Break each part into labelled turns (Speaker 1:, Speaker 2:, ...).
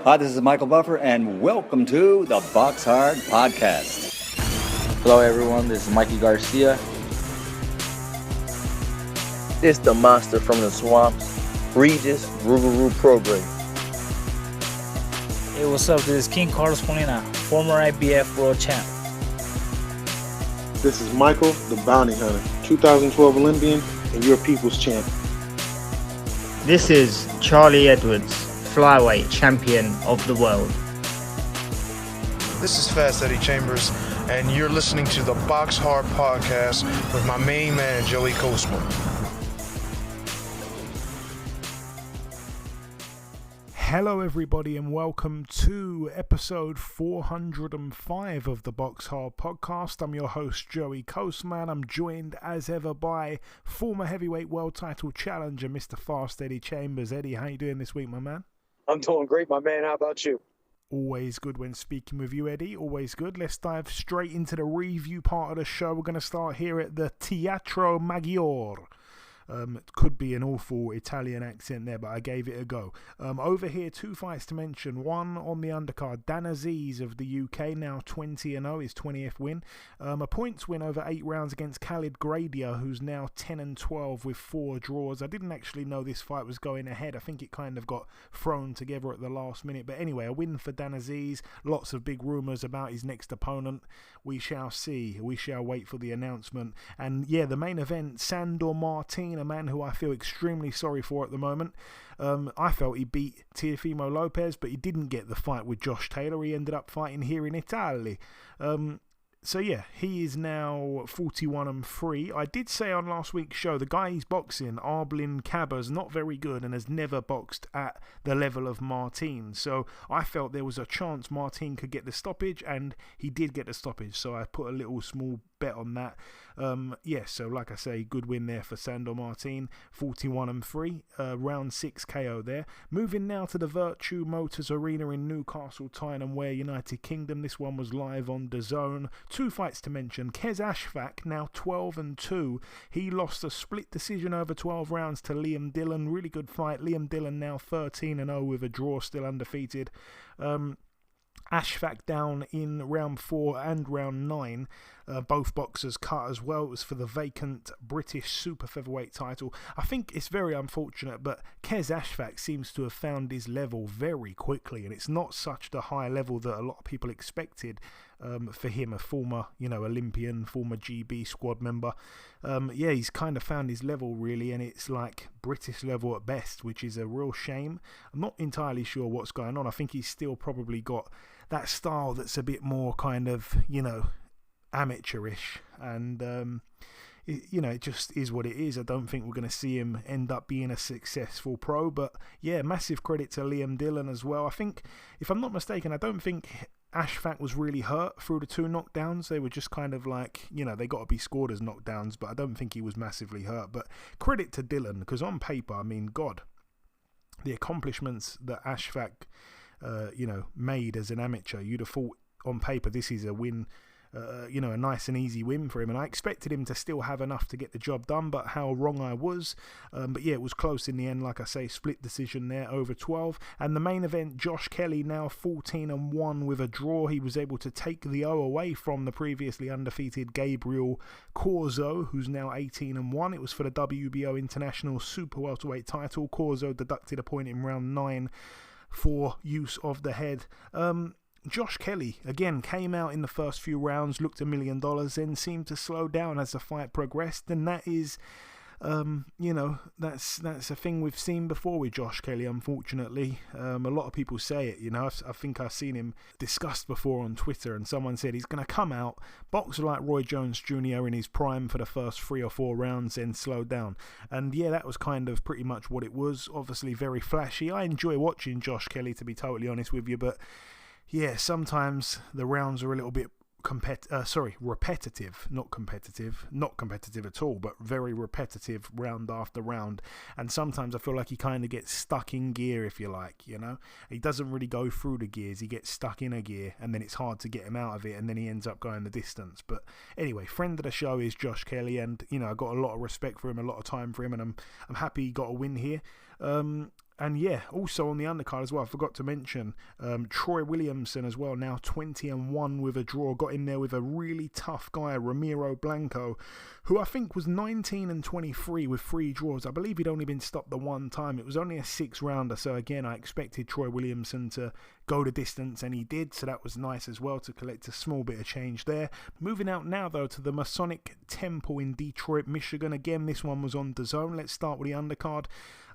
Speaker 1: Hi, this is Michael Buffer, and welcome to the BoxHard Podcast.
Speaker 2: Hello, everyone. This is Mikey Garcia.
Speaker 3: This the monster from the swamps, Regis Rougarou Program.
Speaker 4: Hey, what's up? This is King Carlos Molina, former IBF World Champ.
Speaker 5: This is Michael, the Bounty Hunter, 2012 Olympian and your people's champ.
Speaker 6: This is Charlie Edwards, flyweight champion of the world.
Speaker 7: This is Fast Eddie Chambers, and you're listening to the BoxHard Podcast with my main man, Joey Coastman.
Speaker 8: Hello everybody and welcome to episode 405 of the BoxHard Podcast. I'm your host Joey Coastman. I'm joined as ever by former heavyweight world title challenger Mr. Fast Eddie Chambers. Eddie, how you doing this week, my man?
Speaker 9: I'm doing great, my man. How about you?
Speaker 8: Always good when speaking with you, Eddie. Always good. Let's dive straight into the review part of the show. We're going to start here at the Teatro Maggiore. It could be an awful Italian accent there, but I gave it a go. Over here, two fights to mention. One on the undercard, Dan Aziz of the UK, now 20-0, his 20th win. A points win over 8 rounds against Khalid Gradia, who's now 10-12 with 4 draws. I didn't actually know this fight was going ahead. I think it kind of got thrown together at the last minute. But anyway, a win for Dan Aziz. Lots of big rumours about his next opponent. We shall see. We shall wait for the announcement. And yeah, the main event, Sandor Martin, a man who I feel extremely sorry for at the moment. I felt he beat Teofimo Lopez, but he didn't get the fight with Josh Taylor. He ended up fighting here in Italy. So yeah, he is now 41-3. I did say on last week's show, the guy he's boxing, Arblin Cabas, not very good and has never boxed at the level of Martin. So I felt there was a chance Martin could get the stoppage, and he did get the stoppage. So I put a little small bet on that. So like I say, good win there for Sandor Martin, 41-3, round 6 KO there. Moving now to the Virtue Motors Arena in Newcastle, Tyne Wear, United Kingdom. This one was live on DAZN. Two fights to mention. Kez Ashfaq, now 12-2. He lost a split decision over 12 rounds to Liam Dillon. Really good fight. Liam Dillon now 13-0 with a draw, still undefeated. Ashfaq down in round 4 and round 9. Both boxers cut as well. It was for the vacant British super featherweight title. I think it's very unfortunate, but Kez Ashfaq seems to have found his level very quickly, and it's not such the high level that a lot of people expected for him, a former, Olympian, former GB squad member. He's kind of found his level really, and it's like British level at best, which is a real shame. I'm not entirely sure what's going on. I think he's still probably got that style that's a bit more kind of, amateurish, and it just is what it is. I don't think we're going to see him end up being a successful pro, but yeah, massive credit to Liam Dillon as well. I think, if I'm not mistaken, I don't think Ashfaq was really hurt through the 2 knockdowns. They were just kind of like, they got to be scored as knockdowns, but I don't think he was massively hurt. But credit to Dillon, because on paper, I mean, God, the accomplishments that Ashfaq made as an amateur, you'd have thought on paper this is a win, a nice and easy win for him, and I expected him to still have enough to get the job done, but how wrong I was. But yeah, it was close in the end. Like I say, split decision there over 12. And the main event, Josh Kelly now 14-1 with a draw. He was able to take the O away from the previously undefeated Gabriel Corzo, who's now 18-1. It was for the WBO International Super Welterweight title. Corzo deducted a point in round 9 for use of the head. Josh Kelly, again, came out in the first few rounds, looked $1 million, then seemed to slow down as the fight progressed, and that is, that's a thing we've seen before with Josh Kelly, unfortunately. A lot of people say it, I think I've seen him discussed before on Twitter, and someone said he's going to come out, box like Roy Jones Jr. in his prime for the first 3 or 4 rounds, then slow down. And yeah, that was kind of pretty much what it was. Obviously very flashy. I enjoy watching Josh Kelly, to be totally honest with you, but yeah, sometimes the rounds are a little bit repetitive, not competitive at all, but very repetitive round after round. And sometimes I feel like he kind of gets stuck in gear, if you like, He doesn't really go through the gears, he gets stuck in a gear, and then it's hard to get him out of it, and then he ends up going the distance. But anyway, friend of the show is Josh Kelly, and, I got a lot of respect for him, a lot of time for him, and I'm happy he got a win here. And yeah, also on the undercard as well, I forgot to mention Troy Williamson as well, now 20-1 with a draw. Got in there with a really tough guy, Ramiro Blanco, who I think was 19-23 with 3 draws. I believe he'd only been stopped the one time. It was only a 6-rounder, so again, I expected Troy Williamson to go the distance, and he did, so that was nice as well to collect a small bit of change there. Moving out now, though, to the Masonic Temple in Detroit, Michigan. Again, this one was on DAZN. Let's start with the undercard.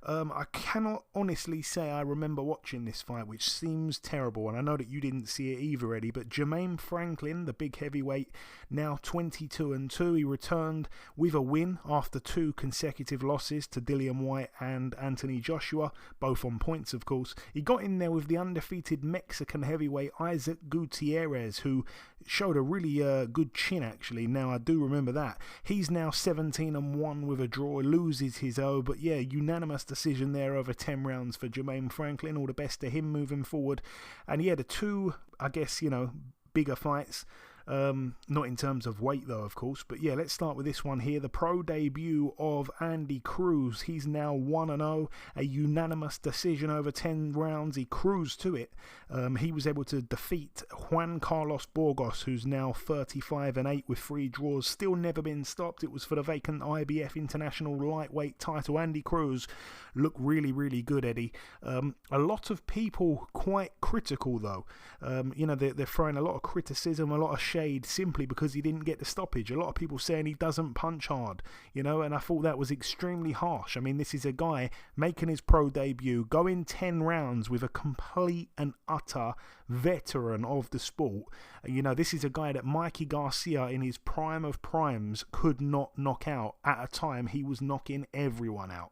Speaker 8: I cannot honestly say I remember watching this fight, which seems terrible, and I know that you didn't see it either, Eddie, but Jermaine Franklin, the big heavyweight, now 22-2. He returned with a win after 2 consecutive losses to Dillian White and Anthony Joshua, both on points, of course. He got in there with the undefeated Mexican heavyweight Isaac Gutierrez, who showed a really good chin, actually. Now, I do remember that. He's now 17-1 with a draw, loses his O, but yeah, unanimous decision there over 10 rounds for Jermaine Franklin. All the best to him moving forward. And yeah, the 2, I guess, bigger fights. Not in terms of weight though, of course, but yeah, let's start with this one here. The pro debut of Andy Cruz. He's now 1-0, a unanimous decision over 10 rounds. He cruised to it. He was able to defeat Juan Carlos Burgos, who's now 35-8 with 3 draws, still never been stopped. It was for the vacant IBF International Lightweight title. Andy Cruz looked really, really good, Eddie. A lot of people quite critical though. They're throwing a lot of criticism, a lot of shade simply because he didn't get the stoppage. A lot of people saying he doesn't punch hard, and I thought that was extremely harsh. I mean, this is a guy making his pro debut, going 10 rounds with a complete and utter veteran of the sport. This is a guy that Mikey Garcia in his prime of primes could not knock out. At a time, he was knocking everyone out.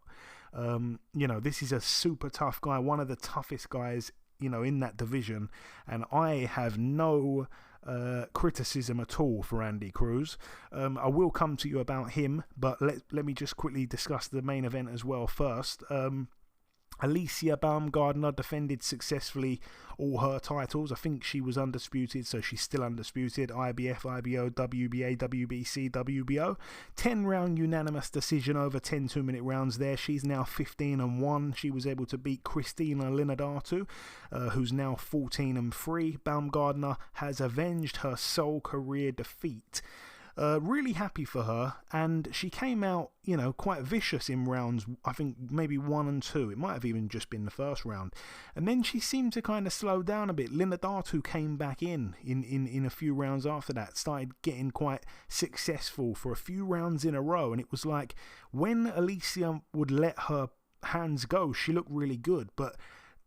Speaker 8: This is a super tough guy, one of the toughest guys, in that division, and I have no criticism at all for Andy Cruz. I will come to you about him, but let me just quickly discuss the main event as well first. Alicia Baumgardner defended successfully all her titles. I think she was undisputed, so she's still undisputed. IBF, IBO, WBA, WBC, WBO. 10-round unanimous decision over 10 2-minute rounds there. She's now 15-1. She was able to beat Christina Linadatu, who's now 14-3. Baumgardner has avenged her sole career defeat. Really happy for her, and she came out, quite vicious in rounds, I think maybe 1 and 2. It might have even just been the first round. And then she seemed to kind of slow down a bit. Linadatu came back in a few rounds after that, started getting quite successful for a few rounds in a row, and it was like when Alicia would let her hands go, she looked really good, but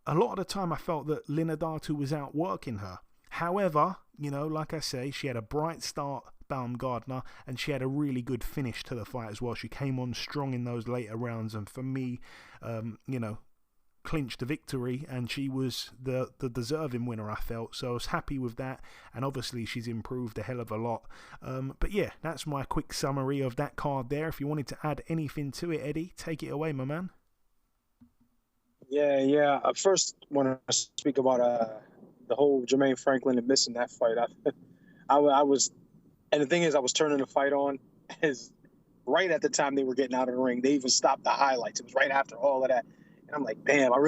Speaker 8: a lot of the time I felt that Linadatu was outworking her. However, like I say, she had a bright start, Baumgardner, and she had a really good finish to the fight as well. She came on strong in those later rounds, and for me, clinched the victory, and she was the deserving winner, I felt. So I was happy with that, and obviously she's improved a hell of a lot. But yeah, that's my quick summary of that card there. If you wanted to add anything to it, Eddie, take it away, my man.
Speaker 9: Yeah. I first want to speak about the whole Jermaine Franklin and missing that fight. I was, and the thing is, I was turning the fight on as right at the time they were getting out of the ring. They even stopped the highlights. It was right after all of that, and I'm like, damn, I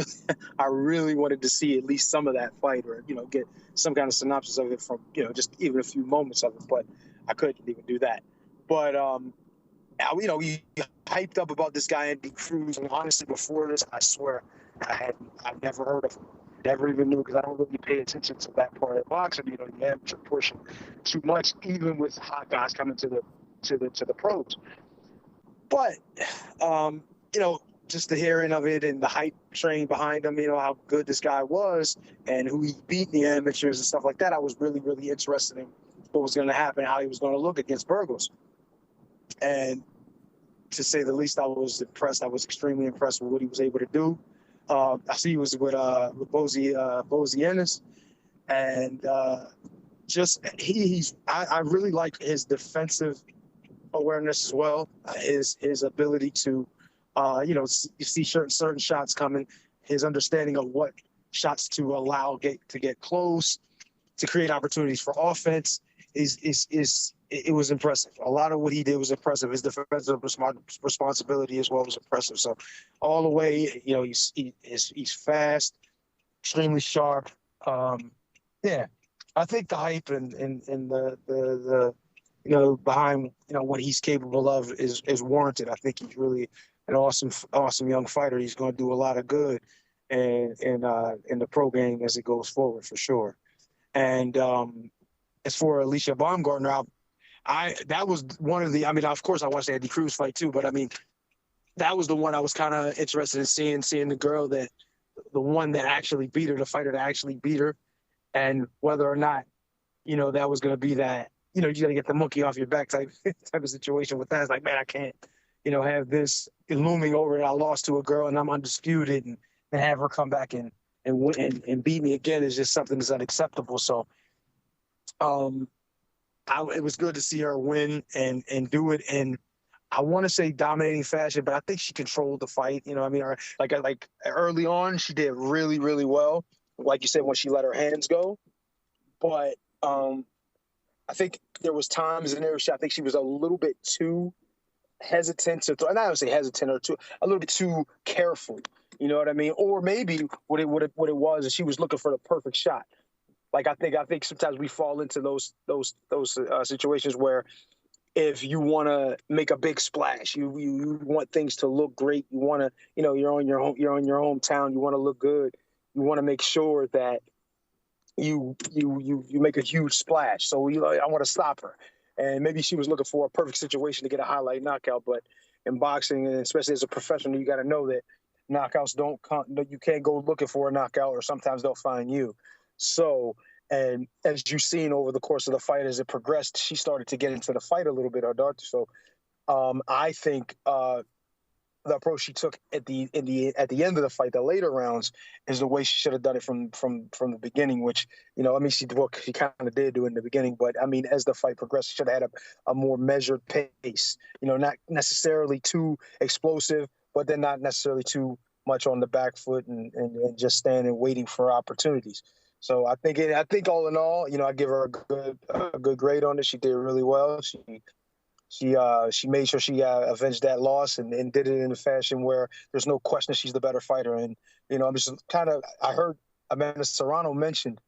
Speaker 9: really wanted to see at least some of that fight, or get some kind of synopsis of it from just even a few moments of it. But I couldn't even do that. But you hyped up about this guy Andy Cruz, and honestly, before this, I swear I've never heard of him. Never even knew, because I don't really pay attention to that part of boxing, the amateur portion, too much, even with hot guys coming to the pros. But just the hearing of it and the hype train behind him, how good this guy was and who he beat in the amateurs and stuff like that, I was really, really interested in what was going to happen, how he was going to look against Burgos. And to say the least, I was impressed. I was extremely impressed with what he was able to do. I see he was with Bozy Ennis, and I really like his defensive awareness as well. His ability to, see certain shots coming. His understanding of what shots to allow to get close, to create opportunities for offense. it was impressive. A lot of what he did was impressive. His defensive responsibility as well was impressive. So all the way, he's fast, extremely sharp. Yeah, I think the hype and the behind what he's capable of is warranted. I think he's really an awesome young fighter. He's going to do a lot of good in the pro game as it goes forward for sure. And as for Alicia Baumgartner, that was one of the. I mean, of course, I watched the Andy Cruz fight too, but I mean, that was the one I was kind of interested in seeing the girl the one that actually beat her, the fighter that actually beat her, and whether or not, that was going to be that. You got to get the monkey off your back type of situation with that. It's like, man, I can't, have this looming over that I lost to a girl and I'm undisputed, and have her come back and beat me again is just something that's unacceptable. So, it was good to see her win and do it in, I want to say dominating fashion, but I think she controlled the fight. Like early on, she did really, really well. Like you said, when she let her hands go, but I think there was times in there, I think she was a little bit too hesitant to throw. And I don't say hesitant a little bit too careful. You know what I mean? Or maybe what it was is she was looking for the perfect shot. Like I think sometimes we fall into those situations where if you want to make a big splash, you want things to look great. You want to, you're in your hometown. You want to look good. You want to make sure that you make a huge splash. So I want to stop her. And maybe she was looking for a perfect situation to get a highlight knockout. But in boxing, and especially as a professional, you got to know that knockouts don't come. You can't go looking for a knockout, or sometimes they'll find you. So, and as you've seen over the course of the fight, as it progressed, she started to get into the fight a little bit, our daughter. So, I think the approach she took at the end of the fight, the later rounds, is the way she should have done it from the beginning. Which she kind of did do it in the beginning, but I mean, as the fight progressed, she should have had a more measured pace. Not necessarily too explosive, but then not necessarily too much on the back foot and just standing waiting for opportunities. So I think all in all, I give her a good grade on it. She did really well. She made sure she avenged that loss and did it in a fashion where there's no question she's the better fighter. And I'm just I heard Amanda Serrano mentioned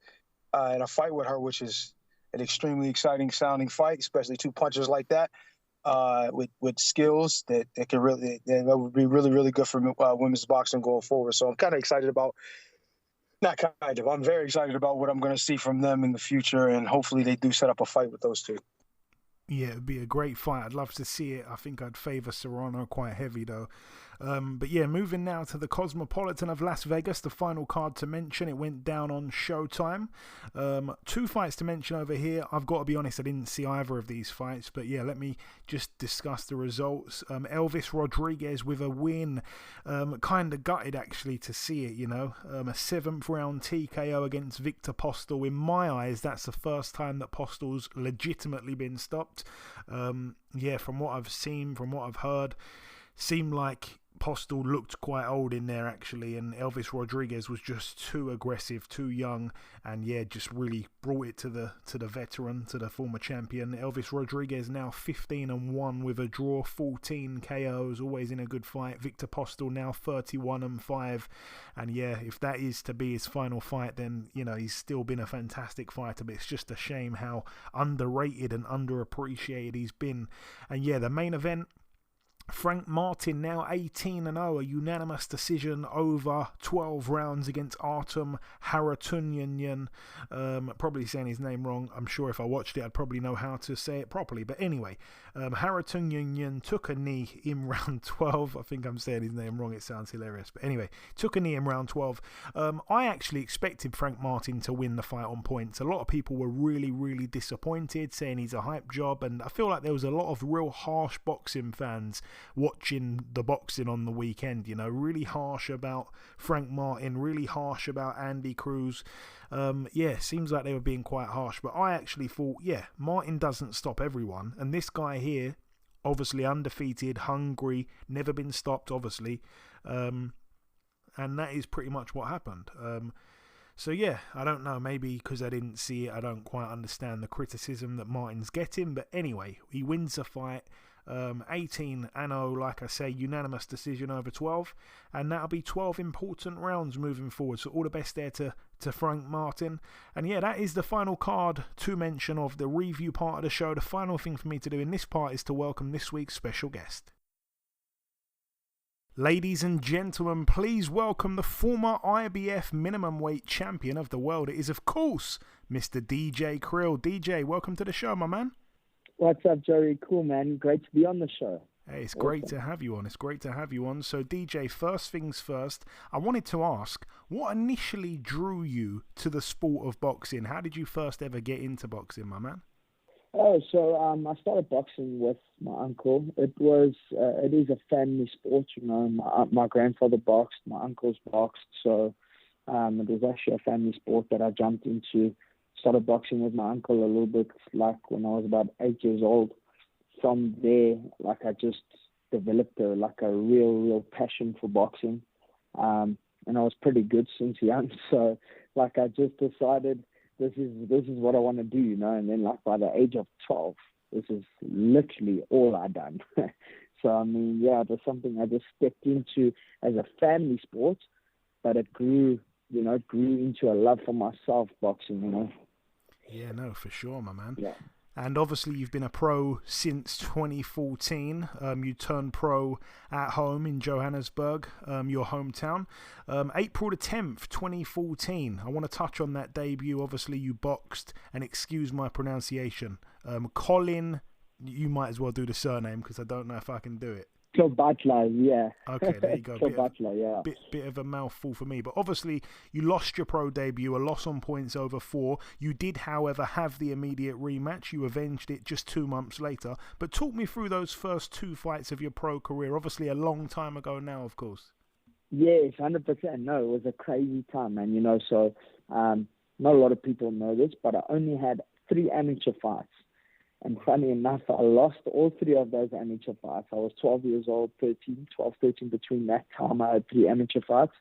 Speaker 9: in a fight with her, which is an extremely exciting sounding fight, especially two punchers like that. With skills that would be really, really good for women's boxing going forward. So I'm kind of excited about, I'm very excited about what I'm going to see from them in the future, and hopefully they do set up a fight with those two.
Speaker 8: Yeah, it'd be a great fight. I'd love to see it. I think I'd favour Serrano quite heavy, though. But yeah, moving now to the Cosmopolitan of Las Vegas, the final card to mention. It went down on Showtime. 2 fights to mention over here. I've got to be honest, I didn't see either of these fights. But yeah, let me just discuss the results. Elvis Rodriguez with a win. Kind of gutted, actually, to see it, a 7th round TKO against Victor Postol. In my eyes, that's the first time that Postol's legitimately been stopped. Yeah, from what I've seen, from what I've heard, seemed like Postol looked quite old in there, actually, and Elvis Rodriguez was just too aggressive, too young, and yeah, just really brought it to the veteran, to the former champion. Elvis Rodriguez now 15-1 with a draw, 14 KOs, always in a good fight. Victor Postol now 31-5, and yeah, if that is to be his final fight, then he's still been a fantastic fighter, but it's just a shame how underrated and underappreciated he's been. And yeah, the main event, Frank Martin now 18-0, a unanimous decision over 12 rounds against Artem Harutyunyan. Probably saying his name wrong. I'm sure if I watched it, I'd probably know how to say it properly. But anyway, Harutyunyan took a knee in round 12. I think I'm saying his name wrong. It sounds hilarious. But anyway, took a knee in round 12. I actually expected Frank Martin to win the fight on points. A lot of people were really, really disappointed, saying he's a hype job. And I feel like there was a lot of real harsh boxing fans watching the boxing on the weekend, really harsh about Frank Martin, really harsh about Andy Cruz. Seems like they were being quite harsh, but I actually thought, Martin doesn't stop everyone, and this guy here, obviously undefeated, hungry, never been stopped, obviously, and that is pretty much what happened. So yeah, I don't know, maybe because I didn't see it, I don't quite understand the criticism that Martin's getting, but anyway, he wins the fight. 18-0, like I say, unanimous decision over 12, and that'll be 12 important rounds moving forward. So all the best there to Frank Martin. And yeah, that is the final card to mention of the review part of the show. The final thing for me to do in this part is to welcome this week's special guest. Ladies and gentlemen, please welcome the former IBF Minimumweight champion of the world. It is, of course, Mr. Deejay Kriel. DJ, welcome to the show, my man.
Speaker 10: What's up, Jerry? Cool, man. Great to be on the show.
Speaker 8: Hey, it's great to have you on. It's great to have you on. So, DJ, first things first, I wanted to ask, what initially drew you to the sport of boxing? How did you first ever get into boxing, my man?
Speaker 10: Oh, so I started boxing with my uncle. It is a family sport, you know. My grandfather boxed, my uncle's boxed, so it was actually a family sport that I jumped into. Started boxing with my uncle a little bit, like when I was about 8 years old. From there, like I just developed a real passion for boxing, and I was pretty good since young. So, like I just decided this is what I want to do, you know. And then, like by the age of 12, this is literally all I done. So I mean, yeah, it was something I just stepped into as a family sport, but it grew into a love for myself, boxing, you know.
Speaker 8: Yeah, no, for sure, my man.
Speaker 10: Yeah.
Speaker 8: And obviously you've been a pro since 2014. You turned pro at home in Johannesburg, your hometown. April the 10th, 2014. I want to touch on that debut. Obviously you boxed, and excuse my pronunciation, Colin, you might as well do the surname because I don't know if I can do it.
Speaker 10: Butler, yeah.
Speaker 8: Okay, there you go.
Speaker 10: Butler, yeah.
Speaker 8: Bit of a mouthful for me. But obviously, you lost your pro debut, a loss on points over 4. You did, however, have the immediate rematch. You avenged it just 2 months later. But talk me through those first 2 fights of your pro career. Obviously, a long time ago now, of course.
Speaker 10: Yes, 100%. No, it was a crazy time, man. You know, so not a lot of people know this, but I only had 3 amateur fights. And funny enough, I lost all 3 of those amateur fights. I was 12 years old, 13. Between that time, I had 3 amateur fights.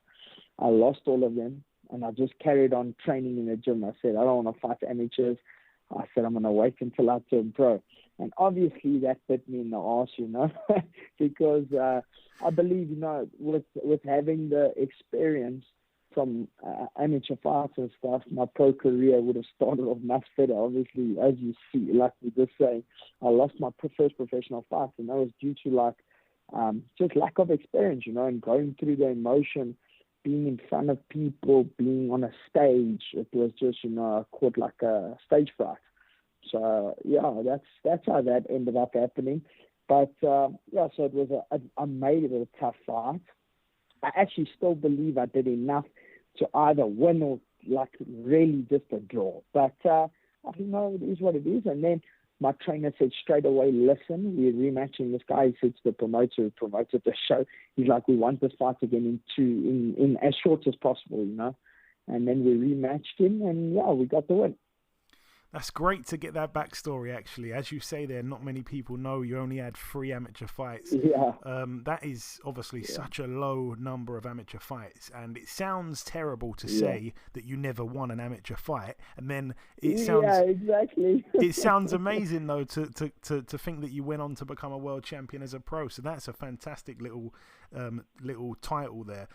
Speaker 10: I lost all of them, and I just carried on training in the gym. I said, I don't want to fight amateurs. I said, I'm going to wait until I turn pro. And obviously, that bit me in the arse, you know, because I believe, you know, with having the experience from amateur fights and stuff, my pro career would have started off much better. Obviously, as you see, like we just saying, I lost my first professional fight, and that was due to just lack of experience, you know, and going through the emotion, being in front of people, being on a stage. It was just, you know, I caught like a stage fright. So yeah, that's how that ended up happening. But yeah, so it was I made it a tough fight. I actually still believe I did enough to either win or like really just a draw. But I don't know, it is what it is. And then my trainer said straight away, listen, we're rematching this guy. He said to the promoter who promoted the show, he's like, we want this fight again in as short as possible, you know. And then we rematched him, and yeah, we got the win.
Speaker 8: That's great to get that backstory, actually. As you say there, not many people know you only had 3 amateur fights.
Speaker 10: Yeah.
Speaker 8: That is obviously such a low number of amateur fights. And it sounds terrible to say that you never won an amateur fight. And then it sounds...
Speaker 10: Yeah, exactly.
Speaker 8: It sounds amazing, though, to think that you went on to become a world champion as a pro. So that's a fantastic little title there.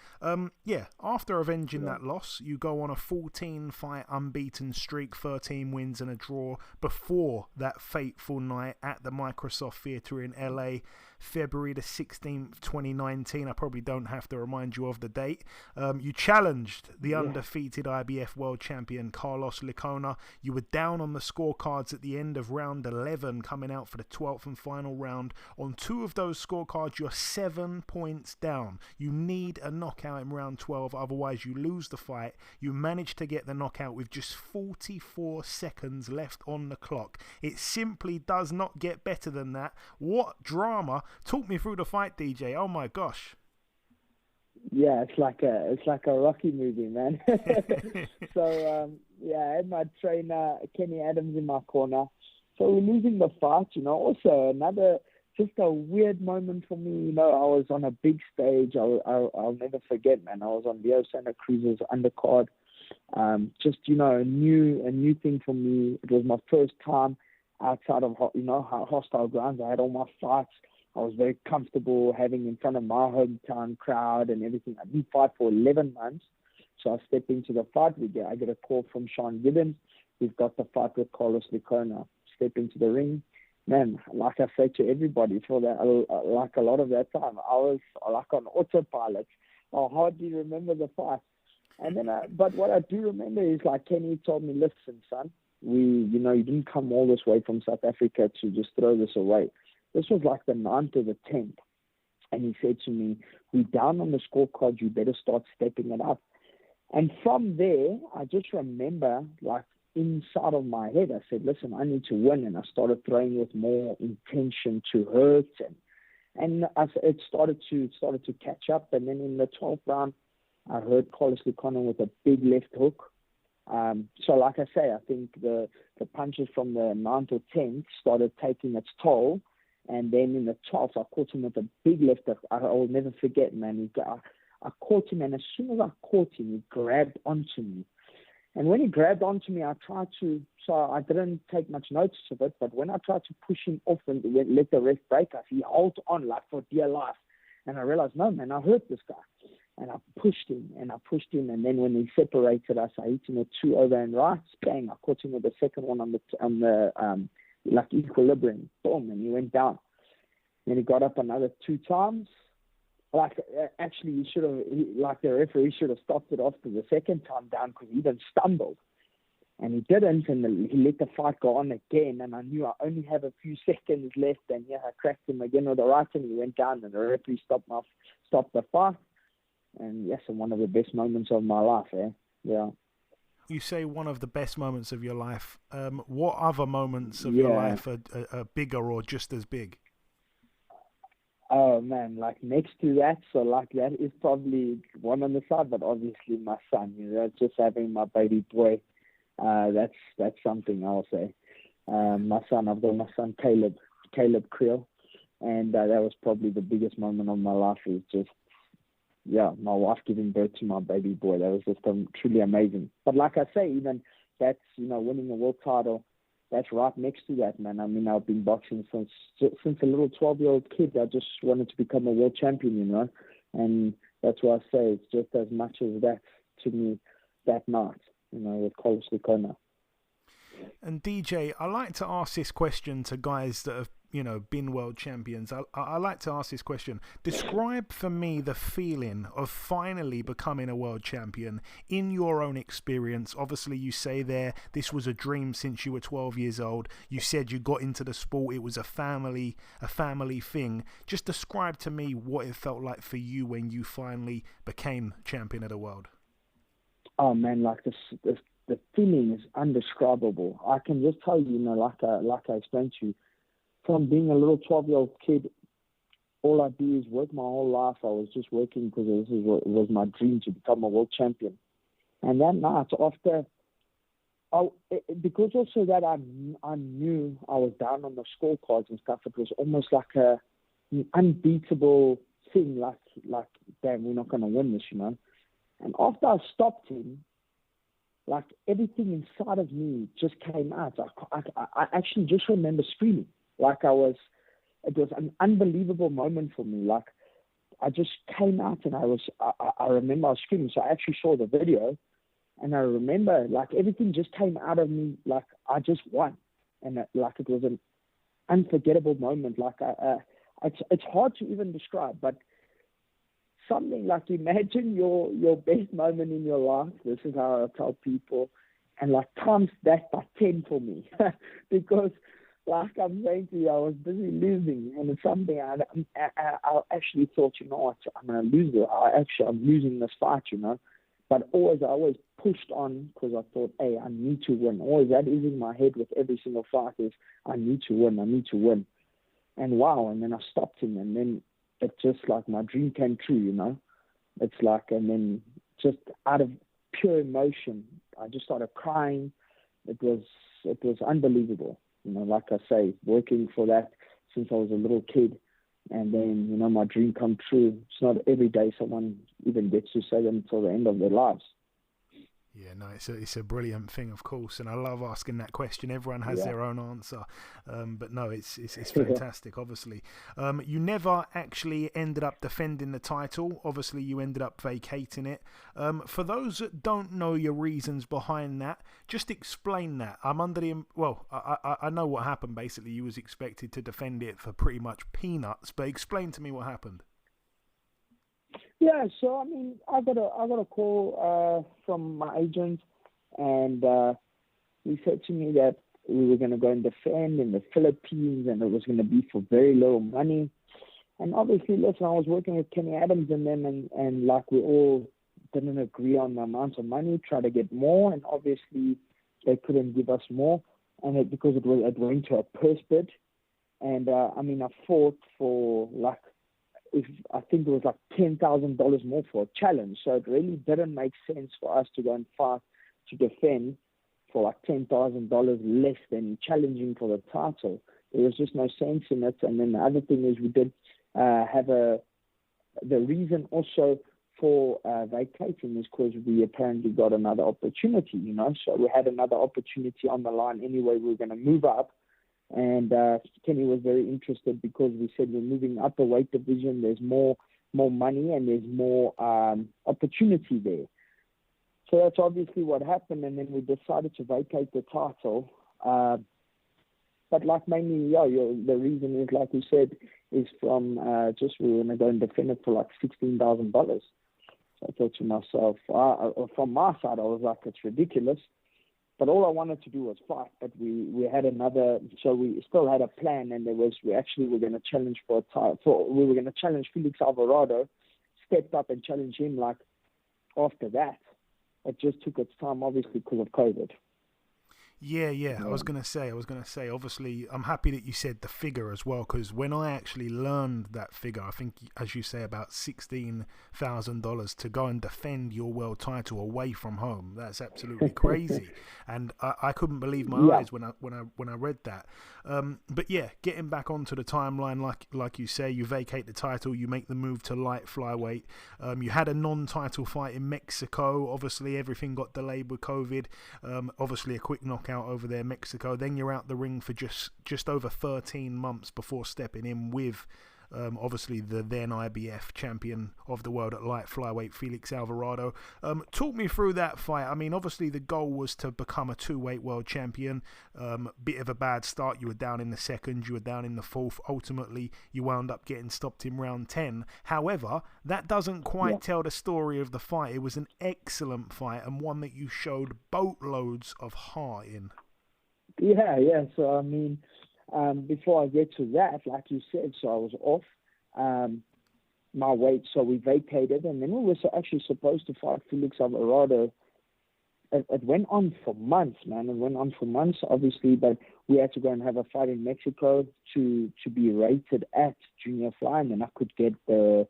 Speaker 8: Yeah, after avenging that loss, you go on a 14-fight unbeaten streak, 13 wins and a draw before that fateful night at the Microsoft Theatre in LA, February the 16th, 2019. I probably don't have to remind you of the date. You challenged the undefeated IBF world champion Carlos Licona. You were down on the scorecards at the end of round 11, coming out for the 12th and final round. On 2 of those scorecards, you're 7 points down. You need a knockout in round 12, otherwise you lose the fight. You managed to get the knockout with just 44 seconds left on the clock. It simply does not get better than that. What drama! Talk me through the fight, DJ. Oh my gosh.
Speaker 10: Yeah, it's like a Rocky movie, man. So yeah, I had my trainer Kenny Adams in my corner. So we're losing the fight, you know. Also another just a weird moment for me, you know. I was on a big stage. I'll never forget, man. I was on Leo Santa Cruz's undercard. Just, a new thing for me. It was my first time outside of, hostile grounds. I had all my fights. I was very comfortable having in front of my hometown crowd and everything. I didn't fight for 11 months. So I stepped into the fight. I get a call from Sean Gibbons. We've got the fight with Carlos Licona. Step into the ring. Man, like I say to everybody, for that, like a lot of that time, I was like on autopilot. I hardly remember the fight. And then, but what I do remember is like Kenny told me, listen, son, you didn't come all this way from South Africa to just throw this away. This was like the 9th or the 10th. And he said to me, we're down on the scorecard, you better start stepping it up. And from there, I just remember, like, inside of my head, I said, listen, I need to win. And I started throwing with more intention to hurt. And it started to catch up. And then in the 12th round, I heard Carlos Licona with a big left hook. So like I say, I think the punches from the 9th or 10th started taking its toll. And then in the 12th, I caught him with a big left hook. I will never forget, man. I caught him, and as soon as I caught him, he grabbed onto me. And when he grabbed onto me, so I didn't take much notice of it, but when I tried to push him off and let the ref break us, he held on like for dear life. And I realized, no, man, I hurt this guy. And I pushed him, and then when he separated us, I hit him with 2 overhand rights, bang, I caught him with the second one on the like equilibrium, boom, and he went down. Then he got up another 2 times. Like, actually, the referee should have stopped it after the second time down because he even stumbled. And he didn't, and he let the fight go on again, and I knew I only have a few seconds left, and I cracked him again with the right, and he went down, and the referee stopped the fight. And yes, one of the best moments of my life, yeah.
Speaker 8: You say one of the best moments of your life. What other moments of your life are bigger or just as big?
Speaker 10: Oh, man, like next to that, so like that is probably one on the side, but obviously my son, just having my baby boy, that's something I'll say. I've got my son Caleb Kriel, and that was probably the biggest moment of my life. Is just, my wife giving birth to my baby boy. That was just truly amazing. But like I say, even that's, winning a world title, that's right next to that, man. I mean, I've been boxing since a little 12-year-old kid. I just wanted to become a world champion, and that's why I say it's just as much as that to me that night, with Carlos Licona.
Speaker 8: And DJ, I like to ask this question to guys that have, been world champions. I like to ask this question. Describe for me the feeling of finally becoming a world champion in your own experience. Obviously, you say there, this was a dream since you were 12 years old. You said you got into the sport. It was a family thing. Just describe to me what it felt like for you when you finally became champion of the world.
Speaker 10: Oh, man, like the feeling is indescribable. I can just tell you, like I explained to you, from being a little 12-year-old kid, all I do is work my whole life. I was just working because this was my dream to become a world champion. And that night, because also that I knew I was down on the scorecards and stuff, it was almost like an unbeatable thing, like damn, we're not going to win this, And after I stopped him, like everything inside of me just came out. I actually just remember screaming. It was an unbelievable moment for me. Like I just came out and I remember I was screaming. So I actually saw the video and I remember like everything just came out of me. Like I just won. And it was an unforgettable moment. Like it's hard to even describe, but something like imagine your best moment in your life. This is how I tell people, and like times that by 10 for me, because like I'm saying to you, I was busy losing, and it's something I actually thought, what, I'm gonna lose it. I'm losing this fight, But I always pushed on because I thought, hey, I need to win. Always that is in my head with every single fight is I need to win. And wow, and then I stopped him, and then it just like my dream came true, It's like, and then just out of pure emotion, I just started crying. It was unbelievable, like I say, working for that since I was a little kid, and then my dream come true. It's not every day someone even gets to say that until the end of their lives.
Speaker 8: Yeah, no, it's a brilliant thing, of course, and I love asking that question. Everyone has their own answer, but no, it's fantastic. Obviously, you never actually ended up defending the title. Obviously, you ended up vacating it. For those that don't know your reasons behind that, just explain that. I'm under the I know what happened. Basically, you was expected to defend it for pretty much peanuts, but explain to me what happened.
Speaker 10: Yeah, so I mean, I got a call from my agent, and he said to me that we were going to go and defend in the Philippines, and it was going to be for very little money. And obviously, listen, I was working with Kenny Adams and them, and like we all didn't agree on the amount of money, try to get more, and obviously they couldn't give us more, and because it went to a purse bid, and I mean, I fought for like. I think it was like $10,000 more for a challenge. So it really didn't make sense for us to go and fight to defend for like $10,000 less than challenging for the title. There was just no sense in it. And then the other thing is we did have the reason also for vacating is because we apparently got another opportunity, you know. So we had another opportunity on the line anyway. We were going to move up. And Kenny was very interested because we said we're moving up a weight division. There's more money and there's more opportunity there. So that's obviously what happened. And then we decided to vacate the title. But like mainly, the reason is, like we said, is from just we were going to go and defend it for like $16,000. So I thought to myself, from my side, I was like, it's ridiculous. But all I wanted to do was fight. But we had another, so we still had a plan, and we were going to challenge for a title. We were going to challenge Felix Alvarado, stepped up and challenged him like after that. It just took its time, obviously, because of COVID.
Speaker 8: Yeah. I was gonna say. Obviously, I'm happy that you said the figure as well, because when I actually learned that figure, I think, as you say, about $16,000 to go and defend your world title away from home. That's absolutely crazy, and I couldn't believe my eyes when I read that. But yeah, getting back onto the timeline, like you say, you vacate the title, you make the move to light flyweight. You had a non-title fight in Mexico. Obviously, everything got delayed with COVID. Obviously, a quick knockout over there, Mexico. Then you're out the ring for just over 13 months before stepping in with obviously the then IBF champion of the world at light flyweight, Felix Alvarado. Talk me through that fight. I mean, obviously the goal was to become a two-weight world champion. Bit of a bad start. You were down in the second, you were down in the fourth. Ultimately, you wound up getting stopped in round 10. However, that doesn't quite tell the story of the fight. It was an excellent fight and one that you showed boatloads of heart in.
Speaker 10: Yeah. So, I mean, before I get to that, like you said, so I was off my weight, so we vacated, and then we were actually supposed to fight Felix Alvarado. It went on for months, man. It went on for months, obviously, but we had to go and have a fight in Mexico to be rated at junior fly, and then I could get the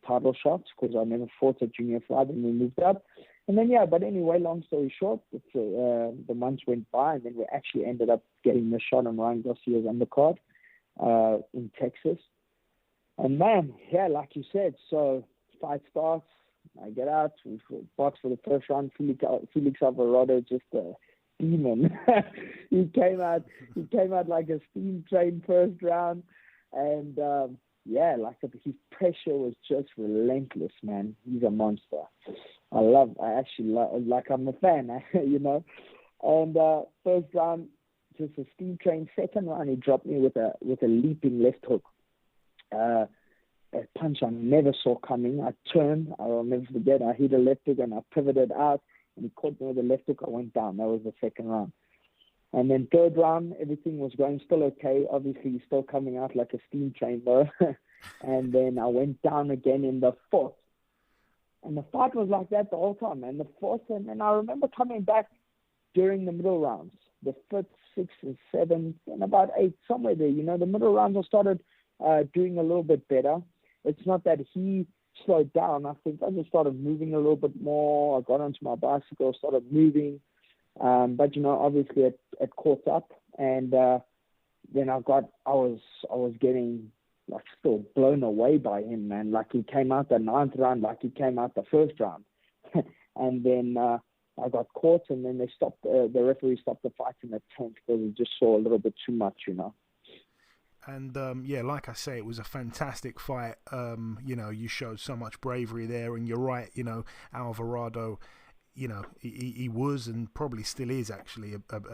Speaker 10: title shots because I never fought at junior fly. Then we moved up. And then, but anyway, long story short, the months went by, and then we actually ended up getting the shot on Ryan Garcia's undercard in Texas. And man, like you said, so fight starts, I get out, we box for the first round. Felix Alvarado, just a demon. he came out like a steam train first round, and his pressure was just relentless, man. He's a monster. I'm a fan, you know. And first round, just a steam train. Second round, he dropped me with a leaping left hook. A punch I never saw coming. I turned, I'll never forget, I hit a left hook and I pivoted out, and he caught me with a left hook. I went down. That was the second round. And then third round, everything was going still okay. Obviously, he's still coming out like a steam train, though. And then I went down again in the fourth. And the fight was like that the whole time, man. The fourth, and then I remember coming back during the middle rounds, the fifth, sixth, and seventh, and about eighth, somewhere there. You know, the middle rounds I started doing a little bit better. It's not that he slowed down. I think I just started moving a little bit more. I got onto my bicycle, started moving. But, you know, obviously it caught up. And then I was getting like still blown away by him, man. Like he came out the ninth round, like he came out the first round. And then I got caught, and then they stopped. The referee stopped the fight in the 10th because he just saw a little bit too much, you know.
Speaker 8: And like I say, it was a fantastic fight. You showed so much bravery there, and you're right. Alvarado, he was and probably still is actually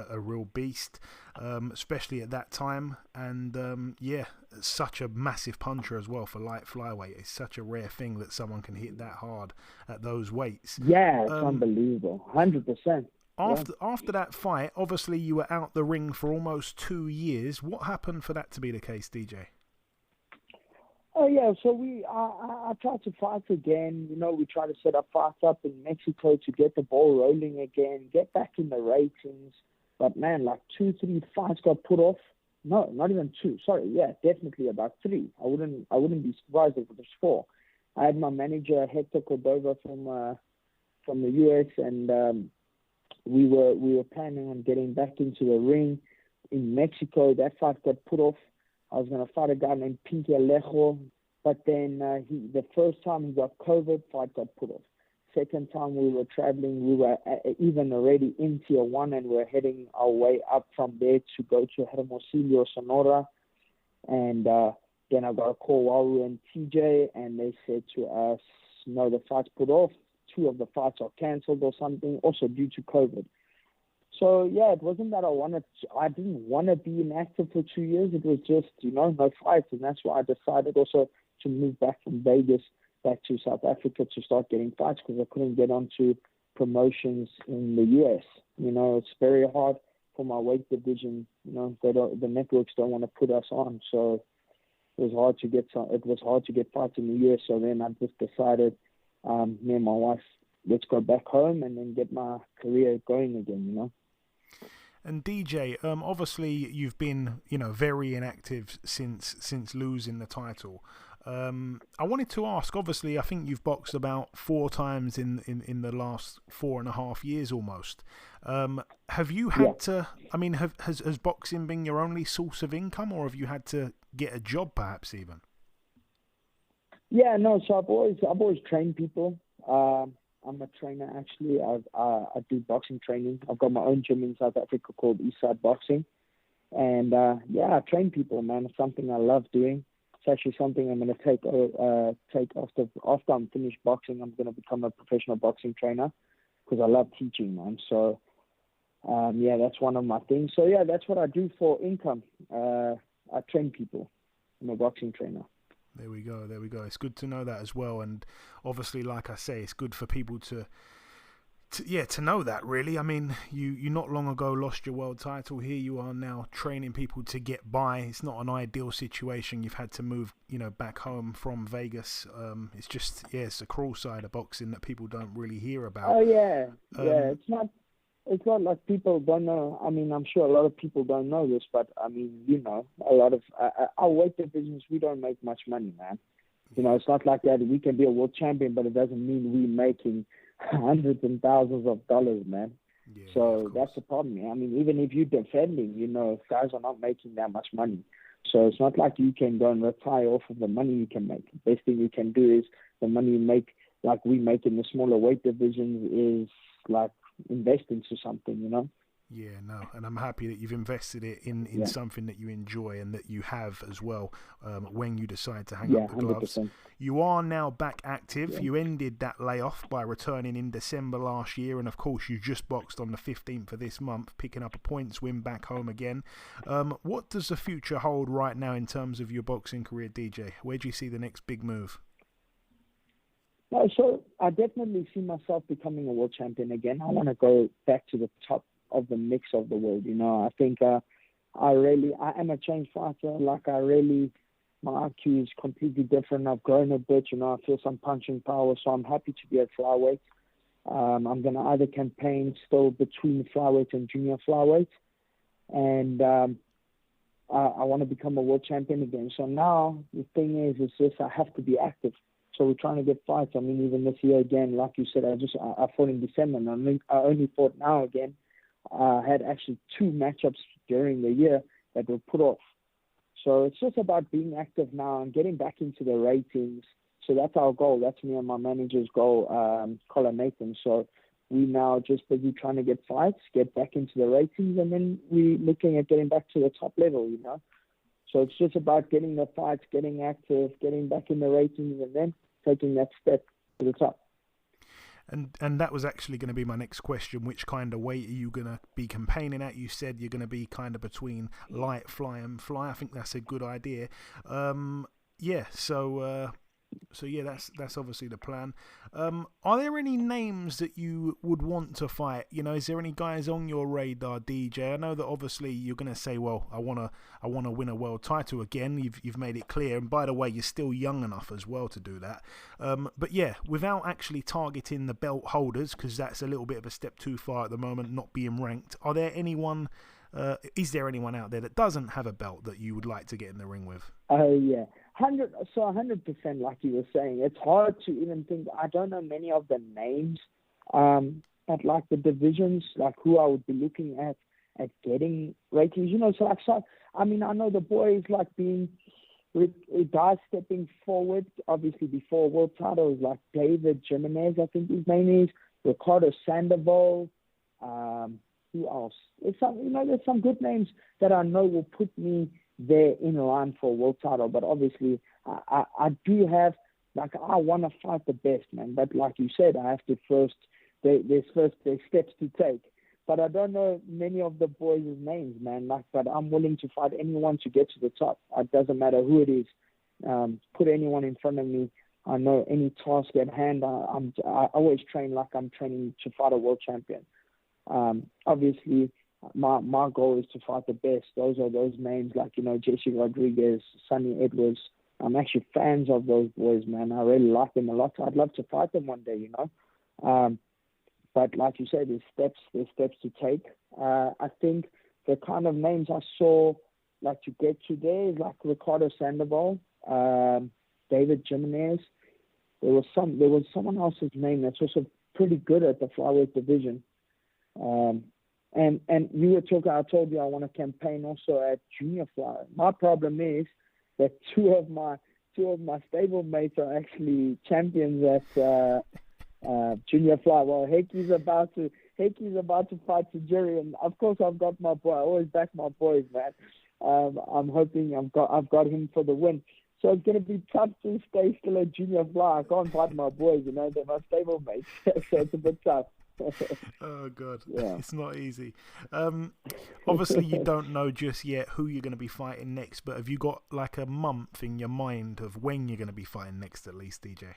Speaker 8: a real beast, especially at that time. And such a massive puncher as well for light flyweight. It's such a rare thing that someone can hit that hard at those weights.
Speaker 10: Yeah, it's unbelievable, 100%.
Speaker 8: After that fight, obviously you were out the ring for almost 2 years. What happened for that to be the case, DJ?
Speaker 10: Oh yeah, so I tried to fight again. We tried to set up fights up in Mexico to get the ball rolling again, get back in the ratings. But man, like 2-3 fights got put off. No, not even 2. Sorry, yeah, definitely about 3. I wouldn't be surprised if it was 4. I had my manager Hector Cordova from the US, and we were planning on getting back into the ring in Mexico. That fight got put off. I was going to fight a guy named Pinky Alejo, but then the first time he got COVID, fight got put off. Second time we were traveling, we were even already in Tijuana, and we were heading our way up from there to go to Hermosillo, Sonora. And then I got a call while we were in TJ, and they said to us, no, the fight's put off. 2 of the fights are cancelled or something, also due to COVID. So, yeah, it wasn't that I didn't want to be inactive for 2 years. It was just, no fights. And that's why I decided also to move back from Vegas back to South Africa to start getting fights, because I couldn't get onto promotions in the US. It's very hard for my weight division. The networks don't want to put us on. So it was hard to get fights in the US. So then I just decided, me and my wife, let's go back home and then get my career going again,
Speaker 8: And DJ, obviously you've been, very inactive since losing the title. I wanted to ask, obviously, I think you've boxed about 4 times in the last 4.5 years almost. Have you had to? I mean, has boxing been your only source of income, or have you had to get a job, perhaps even?
Speaker 10: Yeah, no. So I've always trained people. I'm a trainer actually. I do boxing training. I've got my own gym in South Africa called Eastside Boxing, and I train people, man. It's something I love doing. It's actually something I'm going to take after I'm finished boxing. I'm going to become a professional boxing trainer because I love teaching, man. So that's one of my things. So yeah, that's what I do for income. I train people. I'm a boxing trainer.
Speaker 8: There we go. It's good to know that as well. And obviously, like I say, it's good for people to know that, really. I mean, you not long ago lost your world title. Here you are now training people to get by. It's not an ideal situation. You've had to move, back home from Vegas. It's just, it's a cruel side of boxing that people don't really hear about.
Speaker 10: Oh, yeah. It's not like people don't know. I mean, I'm sure a lot of people don't know this, but I mean, a lot of our weight divisions, we don't make much money, man. It's not like that. We can be a world champion, but it doesn't mean we're making hundreds and thousands of dollars, man.
Speaker 8: Yeah,
Speaker 10: so that's the problem. I mean, even if you're defending, guys are not making that much money. So it's not like you can go and retire off of the money you can make. The best thing you can do is the money you make, like we make in the smaller weight divisions, is like invest into something,
Speaker 8: Yeah, no, and I'm happy that you've invested it in something that you enjoy and that you have as well when you decide to hang up the gloves.
Speaker 10: 100%.
Speaker 8: You are now back active. Yeah. You ended that layoff by returning in December last year, and of course you just boxed on the 15th of this month, picking up a points win back home again. What does the future hold right now in terms of your boxing career, DJ? Where do you see the next big move?
Speaker 10: So I definitely see myself becoming a world champion again. I want to go back to the top of the mix of the world. I think I am a changed fighter. My IQ is completely different. I've grown a bit. I feel some punching power, so I'm happy to be at flyweight. I'm going to either campaign still between flyweight and junior flyweight, and I want to become a world champion again. So now the thing is just I have to be active. So we're trying to get fights. I mean, even this year again, like you said, I fought in December, and I only fought now again. I had actually 2 matchups during the year that were put off. So it's just about being active now and getting back into the ratings. So that's our goal. That's me and my manager's goal, Colin Nathan. So we now just busy trying to get fights, get back into the ratings, and then we're looking at getting back to the top level, you know. So it's just about getting the fights, getting active, getting back in the ratings, and then taking that step to the top.
Speaker 8: And that was actually going to be my next question. Which kind of weight are you going to be campaigning at? You said you're going to be kind of between light fly and fly. I think that's a good idea. So yeah, that's obviously the plan. Are there any names that you would want to fight? You know, is there any guys on your radar, DJ? I know that obviously you're going to say, well, I want to win a world title again. You've made it clear, and by the way, you're still young enough as well to do that. But yeah, without actually targeting the belt holders, because that's a little bit of a step too far at the moment, not being ranked. Is there anyone out there that doesn't have a belt that you would like to get in the ring with?
Speaker 10: Oh yeah. 100%, like you were saying. It's hard to even think. I don't know many of the names, but like the divisions, like who I would be looking at getting ratings. You know, I know the boys like being with guys stepping forward. Obviously, before world title, like David Jimenez, I think his name is, Ricardo Sandoval. Who else? There's some good names that I know will put me there in line for a world title. But obviously, I do have, like, I want to fight the best, man. But like you said, I have to there's steps to take. But I don't know many of the boys' names, man. But I'm willing to fight anyone to get to the top. It doesn't matter who it is. Put anyone in front of me. I know any task at hand. I always train like I'm training to fight a world champion. Obviously, my goal is to fight the best. Those are those names like, you know, Jesse Rodriguez, Sonny Edwards. I'm actually fans of those boys, man. I really like them a lot. I'd love to fight them one day, you know. But like you said, there's steps to take. I think the kind of names I saw like to get to there is like Ricardo Sandoval, David Jimenez. There was someone else's name that's also pretty good at the flyweight division. And you were talking, I told you I want to campaign also at junior flyweight. My problem is that two of my stablemates are actually champions at junior flyweight. Well, Heikki's about to fight Tajiri, and of course I've got my boy. I always back my boys, man. I'm hoping I've got him for the win. So it's going to be tough to stay still at junior fly. I can't fight my boys, you know, they're my stablemates. So it's a bit tough.
Speaker 8: Oh God,
Speaker 10: yeah.
Speaker 8: It's not easy. Obviously you don't know just yet who you're going to be fighting next, but have you got like a month in your mind of when you're going to be fighting next, at least, DJ?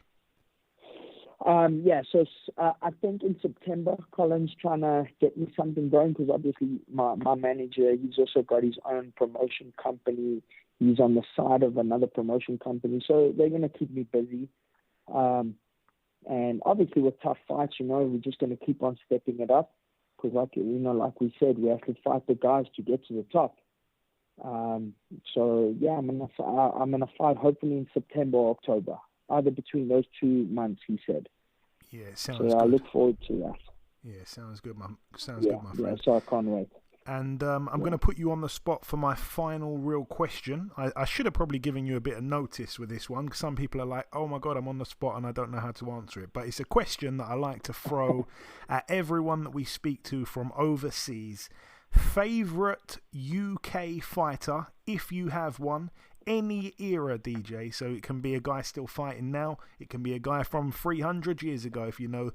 Speaker 10: So I think in September, Colin's trying to get me something going, because obviously my manager, he's also got his own promotion company. He's on the side of another promotion company, so they're going to keep me busy. And obviously with tough fights, you know, we're just going to keep on stepping it up, because like we said, we have to fight the guys to get to the top. So yeah, I'm gonna fight hopefully in September or October, either between those 2 months, he said.
Speaker 8: Yeah, sounds
Speaker 10: so
Speaker 8: good.
Speaker 10: I look forward to that.
Speaker 8: Yeah, sounds good, good, my friend.
Speaker 10: Yeah, so I can't wait.
Speaker 8: And I'm going to put you on the spot for my final real question. I should have probably given you a bit of notice with this one, because some people are like, oh my God, I'm on the spot and I don't know how to answer it. But it's a question that I like to throw at everyone that we speak to from overseas. Favourite UK fighter, if you have one, any era, DJ. So it can be a guy still fighting now. It can be a guy from 300 years ago, if you know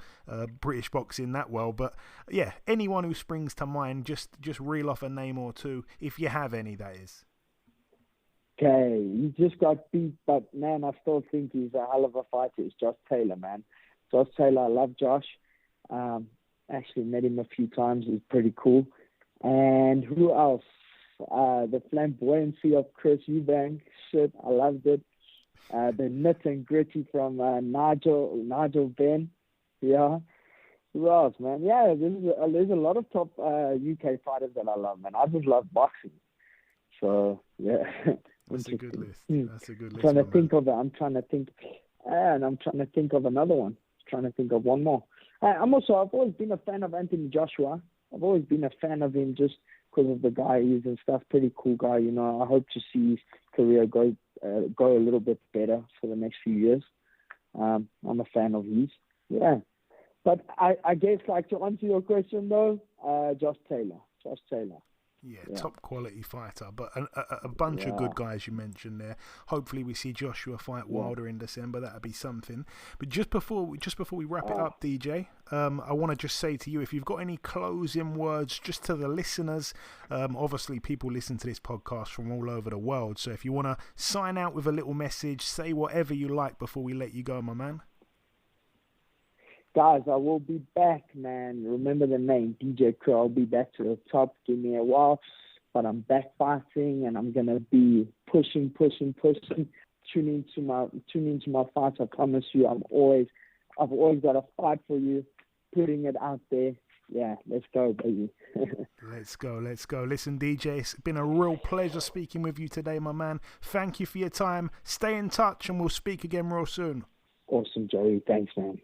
Speaker 8: British boxing that well. But yeah, anyone who springs to mind, just reel off a name or two, if you have any, that is.
Speaker 10: Okay, he just got beat, but man, I still think he's a hell of a fighter. It's Josh Taylor, man. Josh Taylor, I love Josh. Actually met him a few times. He's pretty cool. And who else? The flamboyancy of Chris Eubank, shit, I loved it. The nit and gritty from Nigel Benn, yeah. Who else, man? Yeah, there's a lot of top UK fighters that I love, man. I just love boxing. So yeah,
Speaker 8: that's a good list. That's a good list.
Speaker 10: I'm trying to think of another one. Trying to think of one more. I've always been a fan of Anthony Joshua. I've always been a fan of him just because of the guy he is and stuff. Pretty cool guy, you know. I hope to see his career go a little bit better for the next few years. I'm a fan of his. Yeah. But I guess, like, to answer your question, though, Josh Taylor.
Speaker 8: Yeah, top quality fighter, but a bunch of good guys you mentioned there. Hopefully we see Joshua fight Wilder in December. That'd be something. But just before we wrap it up, DJ, I want to just say to you, if you've got any closing words just to the listeners, obviously people listen to this podcast from all over the world, so if you want to sign out with a little message, say whatever you like before we let you go, my man.
Speaker 10: Guys, I will be back, man. Remember the name, Deejay Kriel. I'll be back to the top. Give me a while, but I'm back fighting, and I'm gonna be pushing. Tune into my fights. I promise you, I've always got a fight for you. Putting it out there. Yeah, let's go, baby.
Speaker 8: Let's go. Listen, DJ, it's been a real pleasure speaking with you today, my man. Thank you for your time. Stay in touch, and we'll speak again real soon.
Speaker 10: Awesome, Joey. Thanks, man.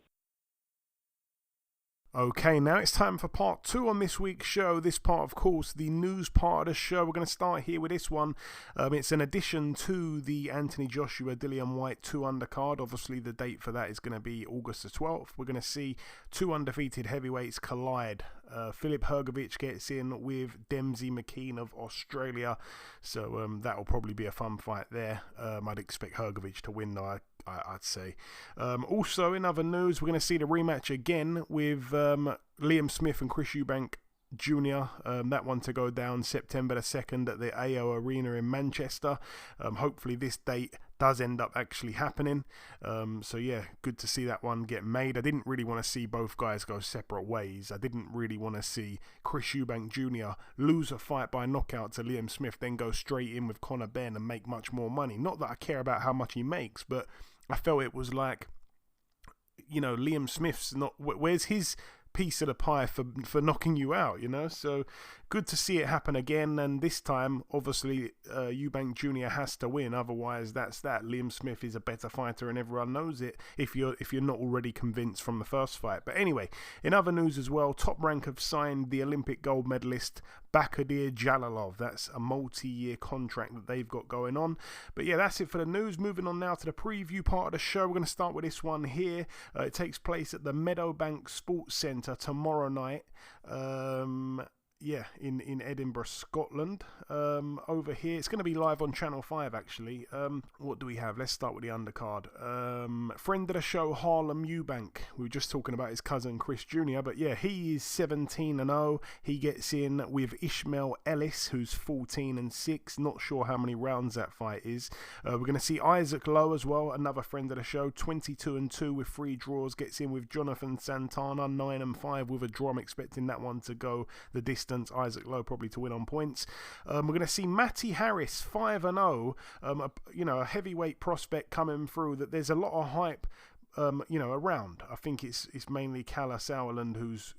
Speaker 8: Okay, now it's time for part 2 on this week's show. This part, of course, the news part of the show. We're going to start here with this one. It's an addition to the Anthony Joshua, Dillian Whyte 2 undercard. Obviously, the date for that is going to be August the 12th. We're going to see 2 undefeated heavyweights collide. Filip Hrgović gets in with Dempsey McKean of Australia. So that'll probably be a fun fight there. I'd expect Hrgović to win, though, I'd say. Also, in other news, we're going to see the rematch again with Liam Smith and Chris Eubank Jr. That one to go down September the 2nd at the AO Arena in Manchester. Hopefully this date does end up actually happening. So yeah, good to see that one get made. I didn't really want to see both guys go separate ways. I didn't really want to see Chris Eubank Jr. lose a fight by knockout to Liam Smith, then go straight in with Conor Benn and make much more money. Not that I care about how much he makes, but I felt it was like, you know, Liam Smith's not, where's his piece of the pie for knocking you out, you know? So good to see it happen again, and this time obviously Eubank Jr. has to win, otherwise that's that. Liam Smith is a better fighter and everyone knows it if you're not already convinced from the first fight. But anyway, in other news as well, Top Rank have signed the Olympic gold medalist Bakadir Jalalov. That's a multi-year contract that they've got going on. But yeah, that's it for the news. Moving on now to the preview part of the show. We're going to start with this one here. It takes place at the Meadowbank Sports Centre tomorrow night. In Edinburgh, Scotland. Over here, it's going to be live on Channel 5 actually. What do we have? Let's start with the undercard. Friend of the show, Harlem Eubank. We were just talking about his cousin Chris Jr., but yeah, he is 17-0. He gets in with Ishmael Ellis, who's 14-6. Not sure how many rounds that fight is. We're going to see Isaac Lowe as well, another friend of the show, 22-2 with 3 draws. Gets in with Jonathan Santana, 9-5 with a draw. I'm expecting that one to go the distance. Isaac Lowe probably to win on points. We're going to see Matty Harris, 5-0. A heavyweight prospect coming through that there's a lot of hype, around. I think it's mainly Kalle Sauerland who's,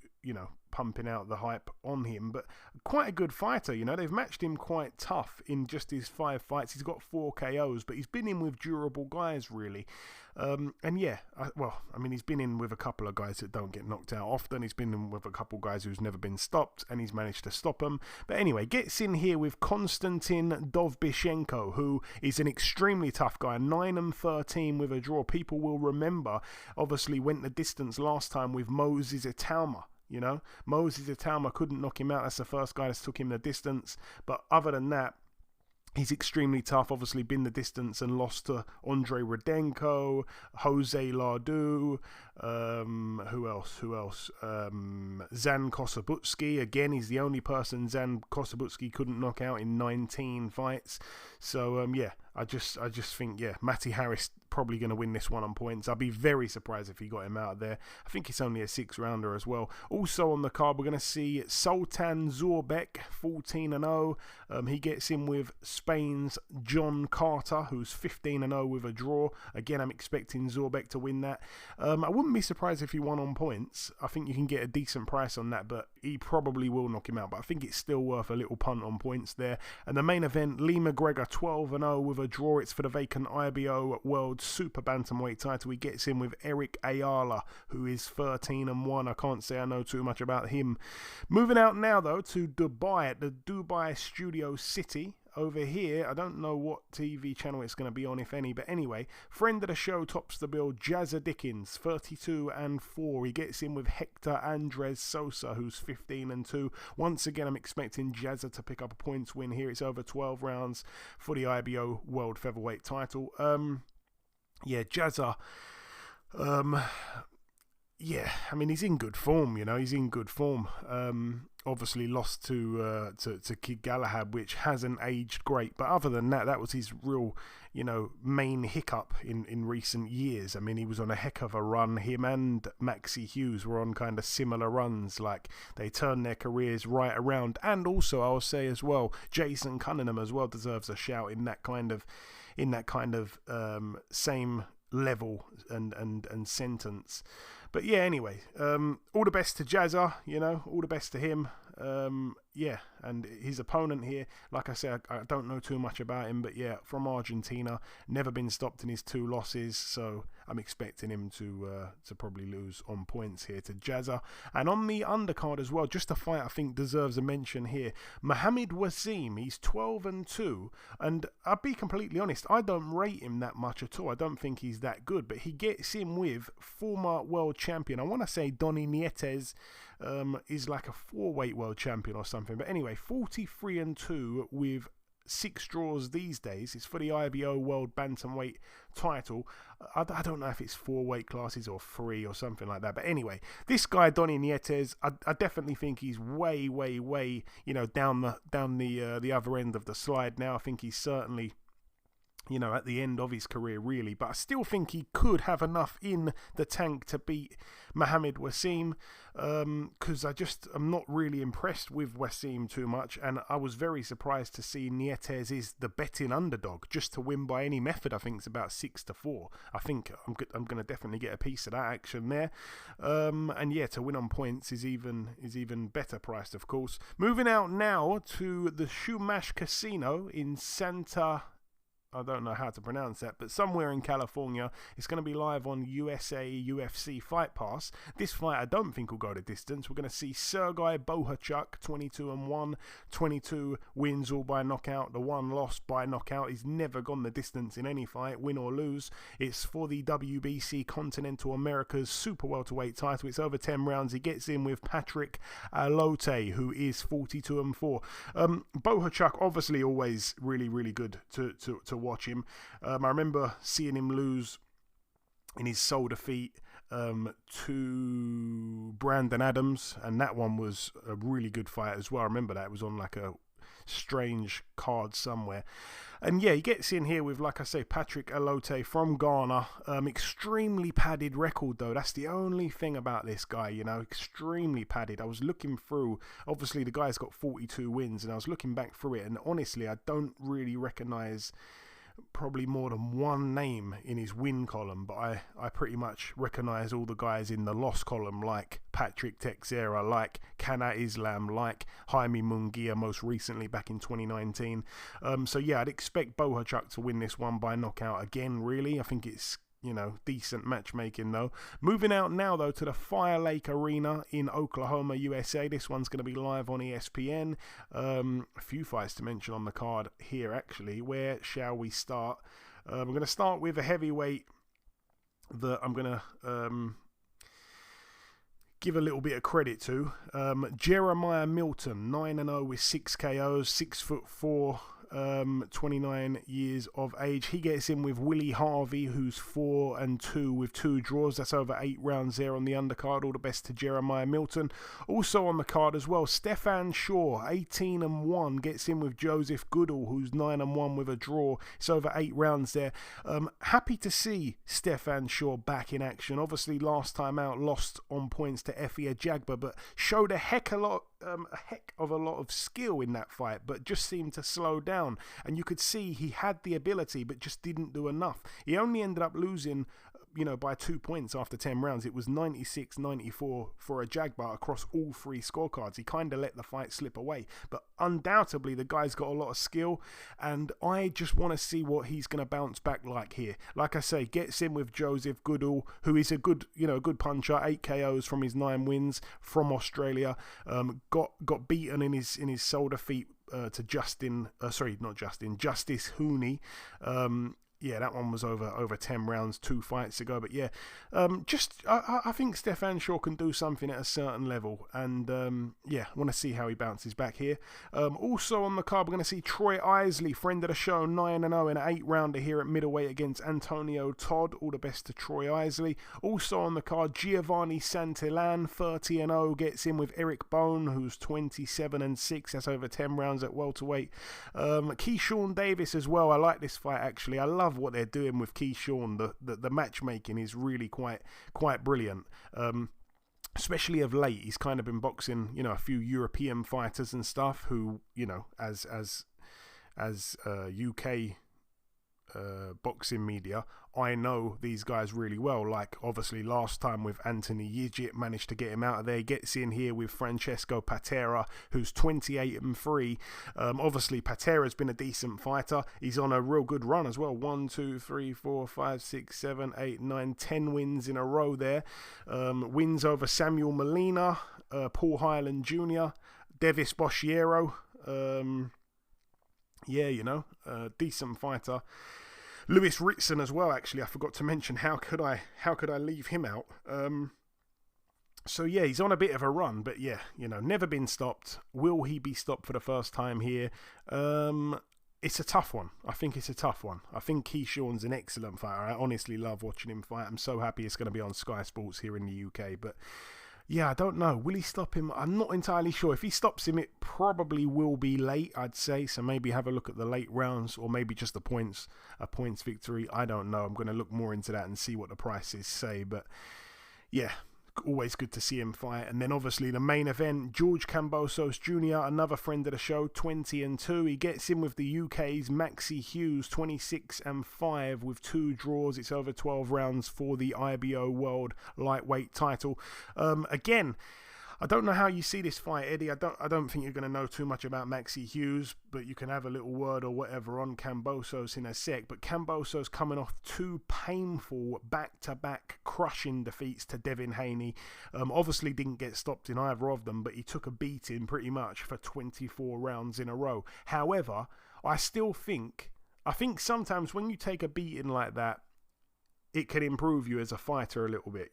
Speaker 8: pumping out the hype on him, but quite a good fighter. They've matched him quite tough in just his 5 fights. He's got 4 KOs, but he's been in with durable guys, really. He's been in with a couple of guys that don't get knocked out often. He's been in with a couple of guys who's never been stopped, and he's managed to stop them. But anyway, gets in here with Konstantin Dovbychenko, who is an extremely tough guy, 9-13 with a draw. People will remember, obviously, went the distance last time with Moses Itauma. Moses Itauma couldn't knock him out. That's the first guy that took him the distance. But other than that, he's extremely tough. Obviously been the distance and lost to Andre Rudenko, Jose Lardu, who else? Zan Kosabutsky. Again, he's the only person Zan Kosabutsky couldn't knock out in 19 fights. So I just think Matty Harris probably going to win this one on points. I'd be very surprised if he got him out of there. I think it's only a 6-rounder as well. Also on the card, we're going to see Sultan Zorbek, 14-0. He gets in with Spain's John Carter, who's 15-0 with a draw. Again, I'm expecting Zorbek to win that. I wouldn't be surprised if he won on points. I think you can get a decent price on that, but he probably will knock him out. But I think it's still worth a little punt on points there. And the main event, Lee McGregor, 12-0 with a draw. It's for the vacant IBO World Super Bantamweight title. He gets in with Eric Ayala, who is 13-1. I can't say I know too much about him. Moving out now, though, to Dubai, at the Dubai Studio City. over here, I don't know what TV channel it's going to be on, if any, but anyway, friend of the show tops the bill, Jazza Dickens, 32-4. He gets in with Hector Andres Sosa, who's 15-2. Once again, I'm expecting Jazza to pick up a points win here. It's over 12 rounds for the IBO World Featherweight title. Jazza, I mean, he's in good form, he's in good form. Obviously lost to Kid Galahad, which hasn't aged great, but other than that, that was his real, main hiccup in recent years. I mean, he was on a heck of a run. Him and Maxie Hughes were on kind of similar runs, like they turned their careers right around. And also, I'll say as well, Jason Cunningham as well deserves a shout in that kind of same level and sentence. But yeah, anyway, all the best to Jazza, all the best to him. And his opponent here, like I said, I don't know too much about him, but yeah, from Argentina, never been stopped in his 2 losses, so I'm expecting him to probably lose on points here to Jazza. And on the undercard as well, just a fight I think deserves a mention here, Mohamed Wasim. He's 12-2, and I'll be completely honest, I don't rate him that much at all. I don't think he's that good, but he gets in with former world champion, I want to say Donny Nietes, is like a 4-weight world champion or something. But anyway, 43-2 with 6 draws these days. It's for the IBO World Bantamweight title. I don't know if it's 4 weight classes or 3 or something like that. But anyway, this guy Donny Nietes, I definitely think he's way down the other end of the slide now. I think he's certainly at the end of his career, really. But I still think he could have enough in the tank to beat Mohamed Wasim, because I'm not really impressed with Wasim too much, and I was very surprised to see Nietes is the betting underdog just to win by any method. I think it's about 6-4. I think I'm going to definitely get a piece of that action there, and yeah, to win on points is even better priced, of course. Moving out now to the Shumash Casino in I don't know how to pronounce that, but somewhere in California. It's going to be live on USA UFC Fight Pass. This fight I don't think will go the distance. We're going to see Sergei Bohachuk, 22-1, 22 wins all by knockout, the 1 loss by knockout. He's never gone the distance in any fight, win or lose. It's for the WBC Continental Americas Super Welterweight title. It's over 10 rounds. He gets in with Patrick Alote, who is 42-4. Bohachuk, obviously always really good to watch him. I remember seeing him lose in his sole defeat to Brandon Adams, and that one was a really good fight as well. I remember that. It was on like a strange card somewhere. And yeah, he gets in here with, like I say, Patrick Alote from Ghana. Extremely padded record, though. That's the only thing about this guy, extremely padded. I was looking through, obviously the guy's got 42 wins, and I was looking back through it, and honestly, I don't really recognize probably more than one name in his win column, but I pretty much recognize all the guys in the loss column, like Patrick Teixeira, like Kana Islam, like Jaime Munguia most recently back in 2019. So yeah, I'd expect Bohachuk to win this one by knockout again, really. I think it's decent matchmaking though. Moving out now though to the Fire Lake Arena in Oklahoma, USA. This one's going to be live on ESPN. A few fights to mention on the card here actually. Where shall we start? We're going to start with a heavyweight that I'm going to give a little bit of credit to. Jeremiah Milton, 9-0 with 6 KOs, 6'4", 29 years of age. He gets in with Willie Harvey, who's 4-2 with 2 draws. That's over 8 rounds there on the undercard. All the best to Jeremiah Milton. Also on the card as well, Stefan Shaw, 18-1, gets in with Joseph Goodall, who's 9-1 with a draw. It's over 8 rounds there. Happy to see Stefan Shaw back in action. Obviously last time out lost on points to Effie Ajagba, but showed a heck of a lot of skill in that fight, but just seemed to slow down. And you could see he had the ability, but just didn't do enough. He only ended up losing, by 2 points after 10 rounds. It was 96-94 for Ajagba across all 3 scorecards. He kind of let the fight slip away, but undoubtedly the guy's got a lot of skill, and I just want to see what he's going to bounce back like here. Like I say, gets in with Joseph Goodall, who is a good puncher. 8 KOs from his 9 wins from Australia. Got beaten in his sole defeat Justice Hooney. Yeah, that one was over 10 rounds 2 fights ago. But yeah, I think Stefan Shaw can do something at a certain level. And yeah, I want to see how he bounces back here. Also on the card, we're going to see Troy Isley, friend of the show, 9-0 in an 8-rounder here at middleweight against Antonio Todd. All the best to Troy Isley. Also on the card, Giovanni Santillan, 30-0, gets in with Eric Bone, who's 27-6. That's over 10 rounds at welterweight. Keyshawn Davis as well. I like this fight, actually. I love what they're doing with Keyshawn. The matchmaking is really quite brilliant. Especially of late, he's kind of been boxing, a few European fighters and stuff who, as UK boxing media, I know these guys really well. Like, obviously, last time with Anthony Yigit, managed to get him out of there. He gets in here with Francesco Patera, who's 28-3. Obviously, Patera's been a decent fighter. He's on a real good run as well. 1, 2, 3, 4, 5, 6, 7, 8, 9, 10 wins in a row there. Wins over Samuel Molina, Paul Hyland Jr., Devis Boshiero. Decent fighter. Lewis Ritson as well, actually. I forgot to mention. How could I leave him out? So yeah, he's on a bit of a run, but yeah, never been stopped. Will he be stopped for the first time here? It's a tough one. I think it's a tough one. I think Keyshawn's an excellent fighter. I honestly love watching him fight. I'm so happy it's going to be on Sky Sports here in the UK, but yeah, I don't know. Will he stop him? I'm not entirely sure. If he stops him, it probably will be late, I'd say. So maybe have a look at the late rounds, or maybe just a points victory. I don't know. I'm going to look more into that and see what the prices say. But yeah, always good to see him fight. And then obviously the main event, George Kambosos Jr., another friend of the show, 20-2. He gets in with the UK's Maxi Hughes, 26-5 with 2 draws. It's over 12 rounds for the IBO World Lightweight title. Again, I don't know how you see this fight, Eddie. I don't think you're going to know too much about Maxi Hughes, but you can have a little word or whatever on Kambosos in a sec. But Kambosos coming off 2 painful back-to-back crushing defeats to Devin Haney. Obviously didn't get stopped in either of them, but he took a beating pretty much for 24 rounds in a row. However, I think sometimes when you take a beating like that, it can improve you as a fighter a little bit,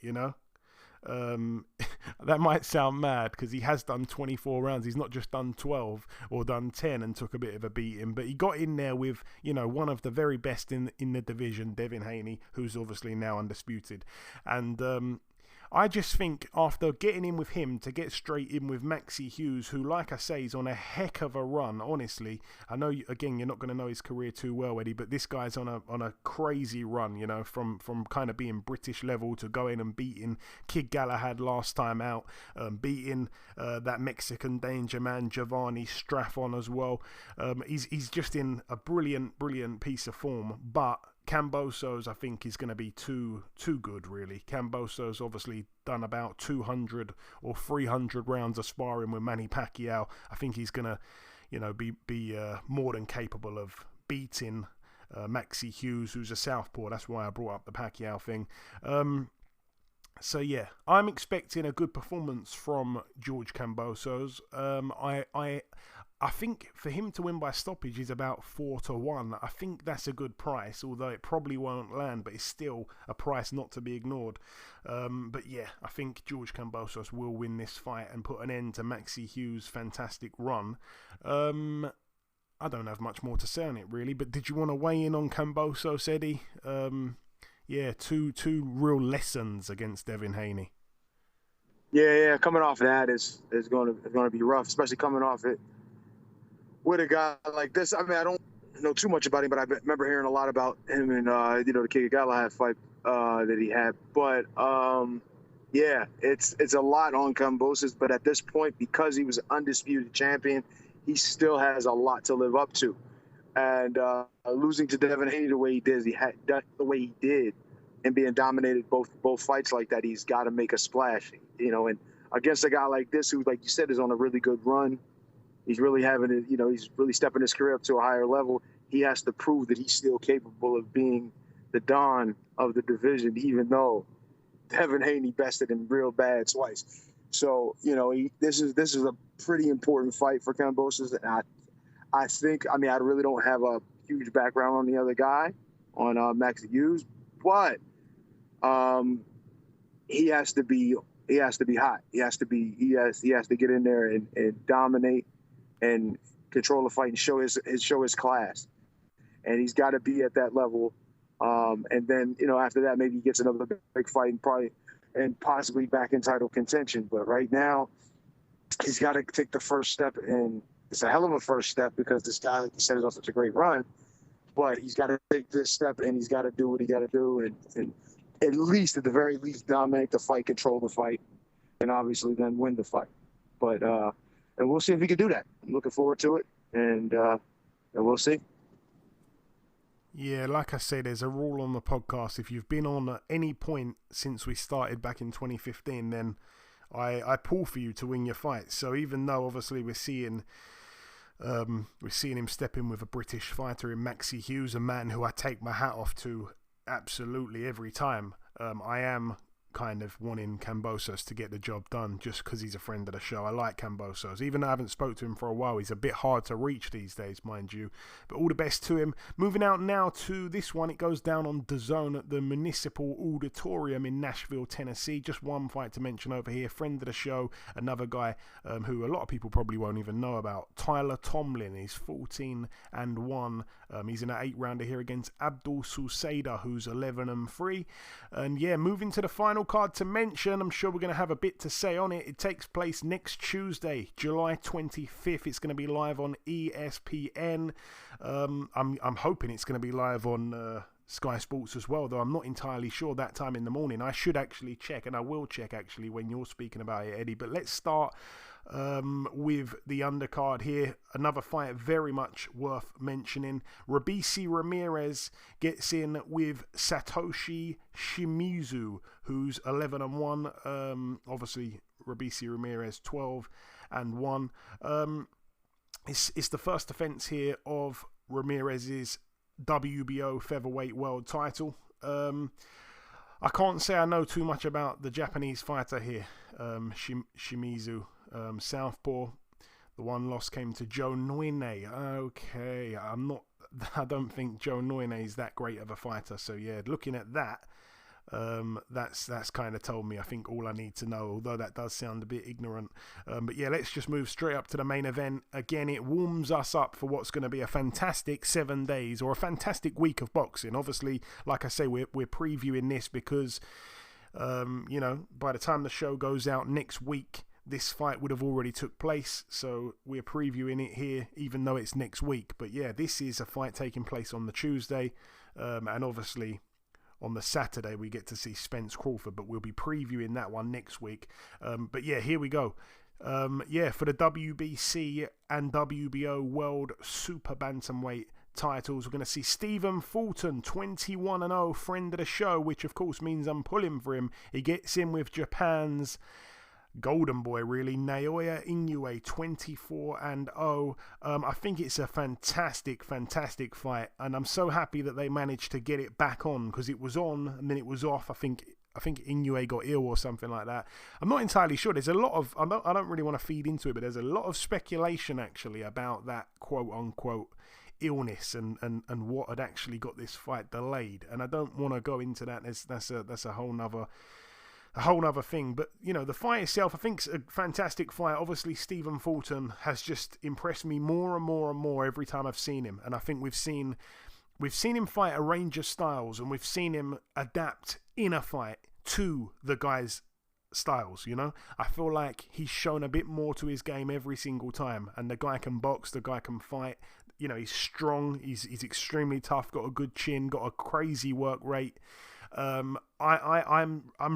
Speaker 8: That might sound mad because he has done 24 rounds. He's not just done 12 or done 10 and took a bit of a beating, but he got in there with, one of the very best in the division, Devin Haney, who's obviously now undisputed. And I just think after getting in with him to get straight in with Maxi Hughes, who, like I say, is on a heck of a run, honestly. I know, again, you're not going to know his career too well, Eddie, but this guy's on a crazy run, from kind of being British level to going and beating Kid Galahad last time out, beating that Mexican danger man, Giovanni Straffon as well. He's just in a brilliant piece of form, but Kambosos, I think, is going to be too good, really. Kambosos obviously done about 200 or 300 rounds of sparring with Manny Pacquiao. I think he's going to, be more than capable of beating Maxi Hughes, who's a southpaw. That's why I brought up the Pacquiao thing. So yeah, I'm expecting a good performance from George Kambosos. I think for him to win by stoppage is about 4-1. I think that's a good price, although it probably won't land, but it's still a price not to be ignored. But yeah, I think George Kambosos will win this fight and put an end to Maxi Hughes' fantastic run. I don't have much more to say on it, really, but did you want to weigh in on Kambosos, Eddie? Yeah, two real lessons against Devin Haney.
Speaker 9: Yeah, coming off that is going to be rough, especially coming off it with a guy like this. I mean, I don't know too much about him, but I remember hearing a lot about him in the Kid Galahad fight that he had. But yeah, it's a lot on Kambosos. But at this point, because he was an undisputed champion, he still has a lot to live up to. And losing to Devin Haney the way he did, and being dominated both fights like that, he's got to make a splash. And against a guy like this, who, like you said, is on a really good run. He's really having it, he's really stepping his career up to a higher level. He has to prove that he's still capable of being the Don of the division, even though Devin Haney bested him real bad twice. So, this is a pretty important fight for Kambosos. And
Speaker 5: I really don't have a huge background on the other guy, on Max Hughes, but he has to be hot. He has to get in there and dominate and control the fight and show his class. And he's got to be at that level. And then, after that, maybe he gets another big fight and possibly back in title contention. But right now, he's got to take the first step, and it's a hell of a first step because this guy, like you said, is on such a great run. But he's got to take this step, and he's got to do what he got to do, and at the very least, dominate the fight, control the fight, and obviously then win the fight. But and we'll see if he can do that. I'm looking forward to it, and we'll see.
Speaker 8: Yeah, like I say, there's a rule on the podcast. If you've been on at any point since we started back in 2015, then I pull for you to win your fight. So even though obviously we're seeing him step in with a British fighter in Maxi Hughes, a man who I take my hat off to absolutely every time, I am kind of wanting Kambosos to get the job done just because he's a friend of the show. I like Kambosos. Even though I haven't spoke to him for a while, he's a bit hard to reach these days, mind you. But all the best to him. Moving out now to this one. It goes down on DAZN at the Municipal Auditorium in Nashville, Tennessee. Just one fight to mention over here. Friend of the show. Another guy who a lot of people probably won't even know about. Tyler Tomlin. He's 14-1. He's in an 8-rounder here against Abdul Susaida, who's 11-3. And yeah, moving to the final card to mention, I'm sure we're going to have a bit to say on it. It takes place next Tuesday, July 25th. It's going to be live on ESPN. I'm hoping it's going to be live on Sky Sports as well, though I'm not entirely sure that time in the morning. I should actually check, and I will check actually when you're speaking about it, Eddie. But let's start with the undercard here. Another fight very much worth mentioning. Robisi Ramirez gets in with Satoshi Shimizu, who's 11-1. Obviously, Robisi Ramirez 12-1. It's the first defense here of Ramirez's WBO featherweight world title. I can't say I know too much about the Japanese fighter here, Shimizu. Southpaw. The one loss came to Joe Noine. Okay, I don't think Joe Noine is that great of a fighter. So yeah, looking at that, that's kind of told me, I think, all I need to know, although that does sound a bit ignorant. But yeah, let's just move straight up to the main event. Again, it warms us up for what's going to be a fantastic 7 days or a fantastic week of boxing. Obviously, like I say, we're previewing this because, by the time the show goes out next week, this fight would have already took place, so we're previewing it here, even though it's next week. But yeah, this is a fight taking place on the Tuesday, and obviously on the Saturday we get to see Spence Crawford, but we'll be previewing that one next week. But yeah, here we go. For the WBC and WBO World Super Bantamweight titles, we're going to see Stephen Fulton, 21-0, friend of the show, which of course means I'm pulling for him. He gets in with Japan's golden boy, really, Naoya Inoue, 24-0. I think it's a fantastic fight, and I'm so happy that they managed to get it back on, because it was on and then it was off. I think Inoue got ill or something like that. I'm not entirely sure. There's a lot of, I don't really want to feed into it, but there's a lot of speculation actually about that quote-unquote illness and what had actually got this fight delayed, and I don't want to go into that. That's a whole nother thing. But the fight itself, I think, is a fantastic fight. Obviously, Stephen Fulton has just impressed me more and more every time I've seen him, and I think we've seen him fight a range of styles, and we've seen him adapt in a fight to the guy's styles. I feel like he's shown a bit more to his game every single time, and the guy can box, the guy can fight. He's strong, he's extremely tough, got a good chin, got a crazy work rate. I'm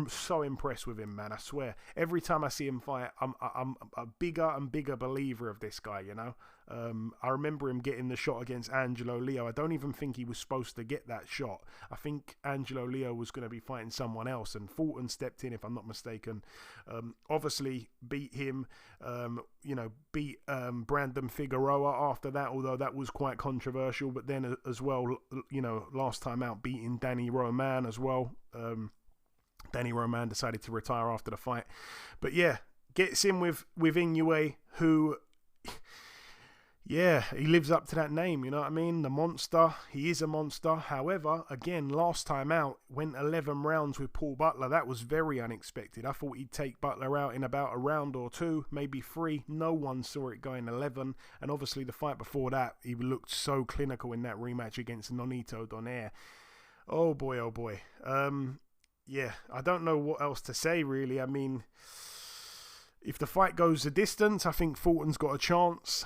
Speaker 8: so impressed with him, man. I swear, every time I see him fight, I'm a bigger and bigger believer of this guy. I remember him getting the shot against Angelo Leo. I don't even think he was supposed to get that shot. I think Angelo Leo was going to be fighting someone else, and Fulton stepped in, if I'm not mistaken. Obviously beat him. Beat Brandon Figueroa after that, although that was quite controversial. But then as well, last time out, beating Danny Roman as well. Danny Roman decided to retire after the fight. But yeah, gets in with Inoue, who, Yeah, he lives up to that name, you know what I mean? The monster. He is a monster. However, again, last time out, went 11 rounds with Paul Butler. That was very unexpected. I thought he'd take Butler out in about a round or two, maybe 3. No one saw it going 11. And obviously the fight before that, he looked so clinical in that rematch against Nonito Donaire. Oh boy, oh boy. Yeah, I don't know what else to say, really. I mean, if the fight goes the distance, I think Fulton's got a chance.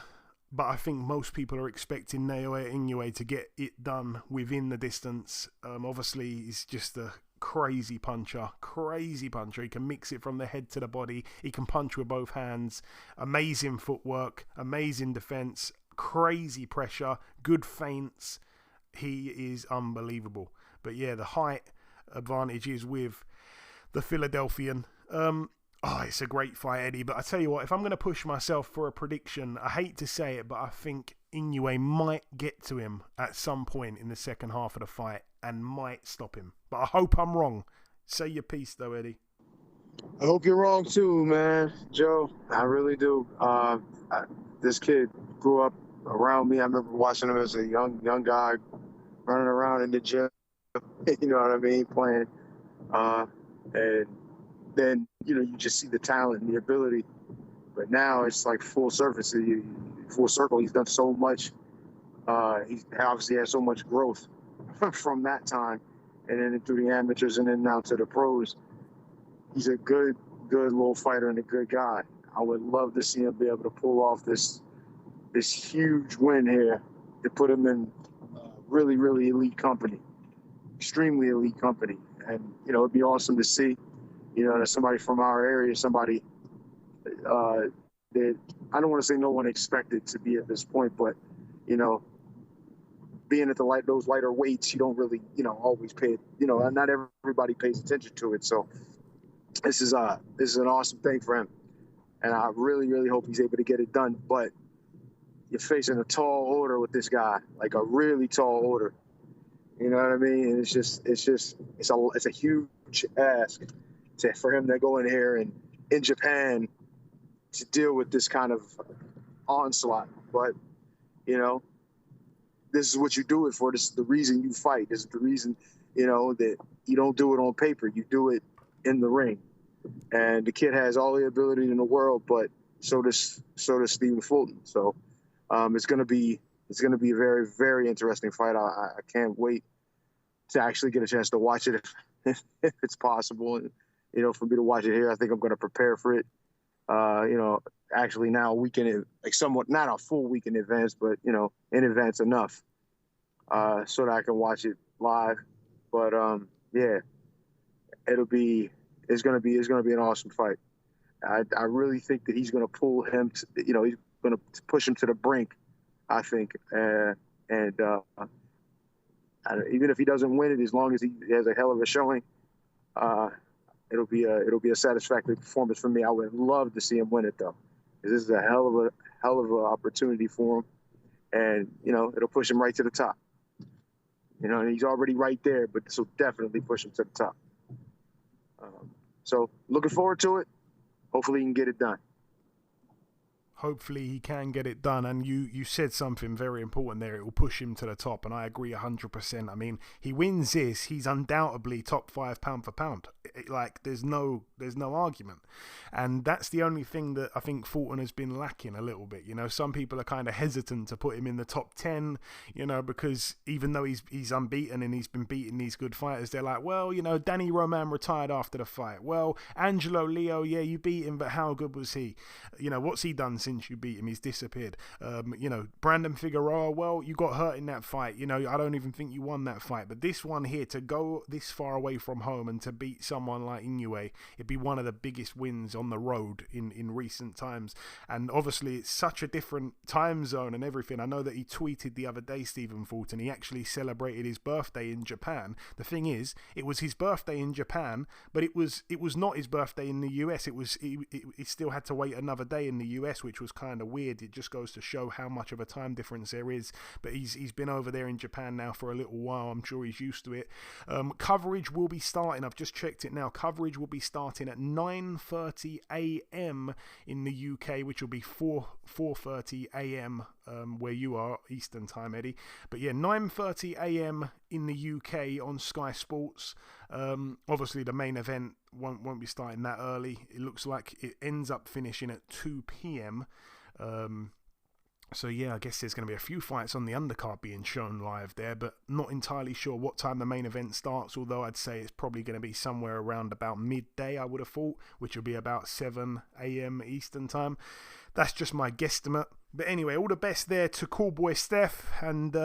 Speaker 8: But I think most people are expecting Naoya Inoue to get it done within the distance. Obviously, he's just a crazy puncher. He can mix it from the head to the body. He can punch with both hands. Amazing footwork, amazing defense, crazy pressure, good feints. He is unbelievable. But yeah, the height advantage is with the Philadelphian. It's a great fight, Eddie. But I tell you what, if I'm going to push myself for a prediction, I hate to say it, but I think Inoue might get to him at some point in the second half of the fight and might stop him. But I hope I'm wrong. Say your piece, though, Eddie.
Speaker 5: I hope you're wrong too, man, Joe. I really do. This kid grew up around me. I remember watching him as a young guy running around in the gym. You know what I mean? Playing. And then, you just see the talent and the ability. But now it's like full surface, full circle. He's done so much. He obviously has so much growth from that time. And then through the amateurs and then now to the pros. He's a good little fighter and a good guy. I would love to see him be able to pull off this huge win here to put him in really, really elite company, extremely elite company. And, it'd be awesome to see. That somebody from our area, somebody that I don't want to say no one expected to be at this point, but being at those lighter weights, you don't really always pay. Not everybody pays attention to it. So this is an awesome thing for him, and I really, really hope he's able to get it done. But you're facing a tall order with this guy, like a really tall order. You know what I mean? And it's a huge ask for him to go in here and in Japan to deal with this kind of onslaught. But, this is what you do it for. This is the reason you fight. This is the reason, that you don't do it on paper. You do it in the ring. And the kid has all the ability in the world, but so does Stephen Fulton. So it's going to be a very, very interesting fight. I can't wait to actually get a chance to watch it if it's possible. And, for me to watch it here, I think I'm going to prepare for it. Actually now a week in, like somewhat, not a full week in advance, but, in advance enough so that I can watch it live. But, yeah, it's going to be an awesome fight. I really think that he's going to pull him, he's going to push him to the brink, I think. Even if he doesn't win it, as long as he has a hell of a showing, it'll be a satisfactory performance for me. I would love to see him win it though, because this is a hell of an opportunity for him, and it'll push him right to the top. And he's already right there, but this will definitely push him to the top. So looking forward to it. Hopefully he can get it done.
Speaker 8: Hopefully he can get it done. And you said something very important there. It will push him to the top, and I agree 100%. I mean, he wins this, he's undoubtedly top 5 pound for pound. There's no argument. And that's the only thing that I think Fulton has been lacking a little bit. Some people are kind of hesitant to put him in the top 10, because even though he's unbeaten and he's been beating these good fighters, they're like, well, Danny Roman retired after the fight. Well, Angelo Leo, yeah, you beat him, but how good was he? What's he done since you beat him? He's disappeared. Brandon Figueroa, well, you got hurt in that fight. I don't even think you won that fight. But this one here, to go this far away from home and to beat someone like Inoue, it'd be one of the biggest wins on the road in recent times. And obviously it's such a different time zone and everything. I know that he tweeted the other day, Stephen Fulton, he actually celebrated his birthday in Japan. The thing is, it was his birthday in Japan, but it was not his birthday in the US. He still had to wait another day in the US, which was kind of weird. It just goes to show how much of a time difference there is. But he's been over there in Japan now for a little while. I'm sure he's used to it. Coverage will be starting. I've just checked it now. Coverage will be starting at 9:30 a.m. in the UK, which will be 4:30 a.m. where you are, Eastern time, Eddie. But yeah, 9:30 a.m. in the UK on Sky Sports. Obviously, the main event won't be starting that early. It looks like it ends up finishing at 2 p.m. So yeah, I guess there's going to be a few fights on the undercard being shown live there, but not entirely sure what time the main event starts, although I'd say it's probably going to be somewhere around about midday, I would have thought, which would be about 7 a.m. Eastern time. That's just my guesstimate. But anyway, all the best there to Cool Boy Steph, and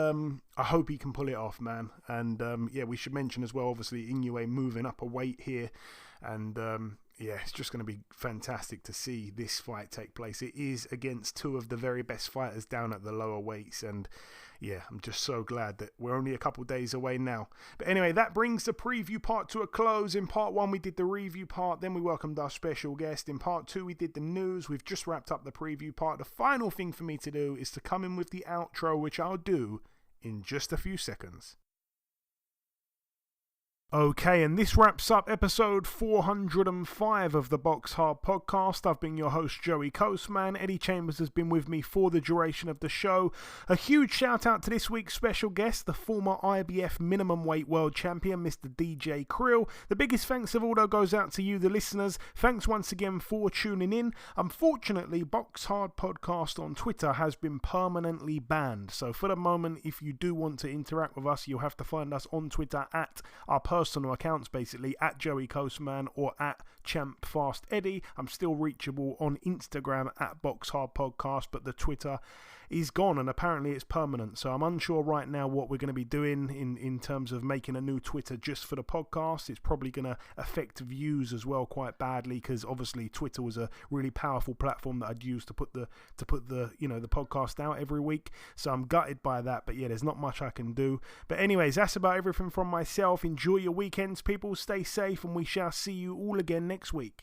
Speaker 8: I hope he can pull it off, man. And yeah, we should mention as well, obviously, Inoue moving up a weight here, and yeah, it's just going to be fantastic to see this fight take place. It is against two of the very best fighters down at the lower weights, and yeah, I'm just so glad that we're only a couple days away now. But anyway, that brings the preview part to a close. In part 1, we did the review part, then we welcomed our special guest. In part 2, we did the news. We've just wrapped up the preview part. The final thing for me to do is to come in with the outro, which I'll do in just a few seconds. Okay, and this wraps up episode 405 of the BoxHard Podcast. I've been your host, Joey Coastman. Eddie Chambers has been with me for the duration of the show. A huge shout out to this week's special guest, the former IBF Minimumweight World Champion, Mr. Deejay Kriel. The biggest thanks of all, though, goes out to you, the listeners. Thanks once again for tuning in. Unfortunately, BoxHard Podcast on Twitter has been permanently banned. So for the moment, if you do want to interact with us, you'll have to find us on Twitter at our personal accounts, basically at Joey Coastman or at Champ Fast Eddie. I'm still reachable on Instagram at BoxHard Podcast, but the Twitter is gone and apparently it's permanent. So I'm unsure right now what we're going to be doing in terms of making a new Twitter just for the podcast. It's probably going to affect views as well quite badly, because obviously Twitter was a really powerful platform that I'd use to put the the podcast out every week. So I'm gutted by that, but yeah, there's not much I can do. But anyways, that's about everything from myself. Enjoy your weekends, people. Stay safe, and we shall see you all again next week.